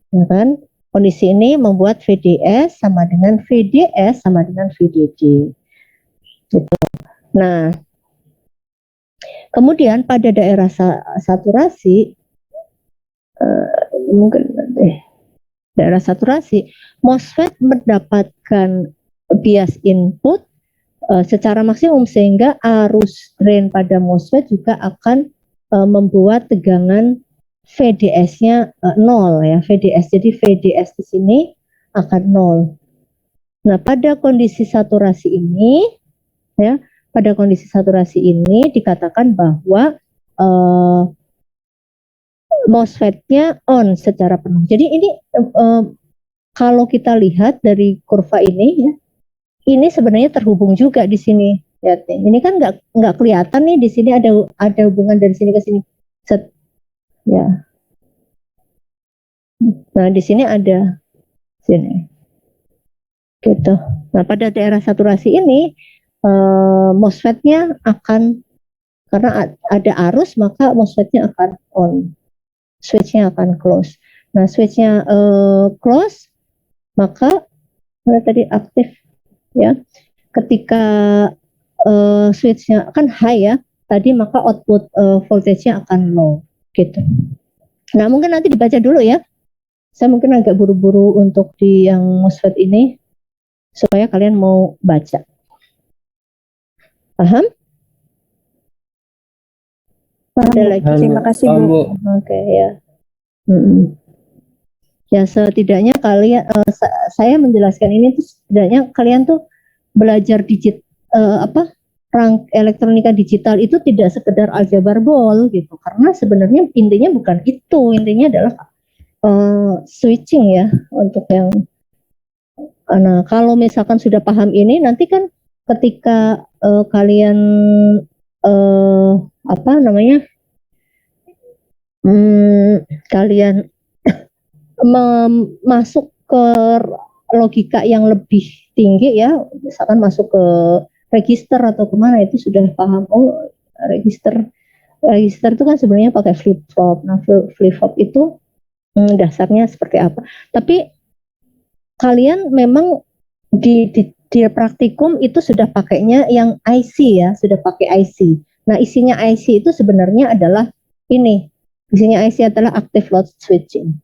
ya kan. Kondisi ini membuat VDS sama dengan VDS sama dengan VDD gitu. Nah, kemudian pada daerah saturasi mungkin daerah saturasi MOSFET mendapatkan bias input secara maksimum sehingga arus drain pada MOSFET juga akan membuat tegangan VDS-nya 0 ya, VDS. Jadi VDS di sini akan 0. Nah, pada kondisi saturasi ini ya, pada kondisi saturasi ini dikatakan bahwa MOSFET-nya on secara penuh. Jadi ini kalau kita lihat dari kurva ini ya, ini sebenarnya terhubung juga di sini. Lihat nih, ini kan nggak kelihatan nih di sini ada hubungan dari sini ke sini. Set, ya. Nah, di sini ada sini. Gitu. Nah, pada daerah saturasi ini MOSFET-nya akan, karena ada arus maka MOSFET-nya akan on. Switch-nya akan close. Nah, switch-nya close, maka tadi aktif ya. Ketika switch-nya kan high ya, tadi maka output voltage-nya akan low gitu. Nah, mungkin nanti dibaca dulu ya. Saya mungkin agak buru-buru untuk di yang MOSFET ini supaya kalian mau baca. Paham? Ada lagi? Terima kasih, Bu. Oke, ya. Ya, setidaknya kalian saya menjelaskan ini tuh setidaknya kalian tuh belajar elektronika digital itu tidak sekedar aljabar bol gitu, karena sebenarnya intinya bukan itu, intinya adalah switching ya untuk yang nah, kalau misalkan sudah paham ini nanti kan ketika kalian kalian masuk ke logika yang lebih tinggi ya, misalkan masuk ke register atau kemana itu sudah paham, oh register itu kan sebenarnya pakai flip flop. Nah, flip flop itu dasarnya seperti apa, tapi kalian memang di praktikum itu sudah pakainya yang IC ya, sudah pakai IC. Nah, isinya IC itu sebenarnya adalah ini. Isinya IC adalah active load switching.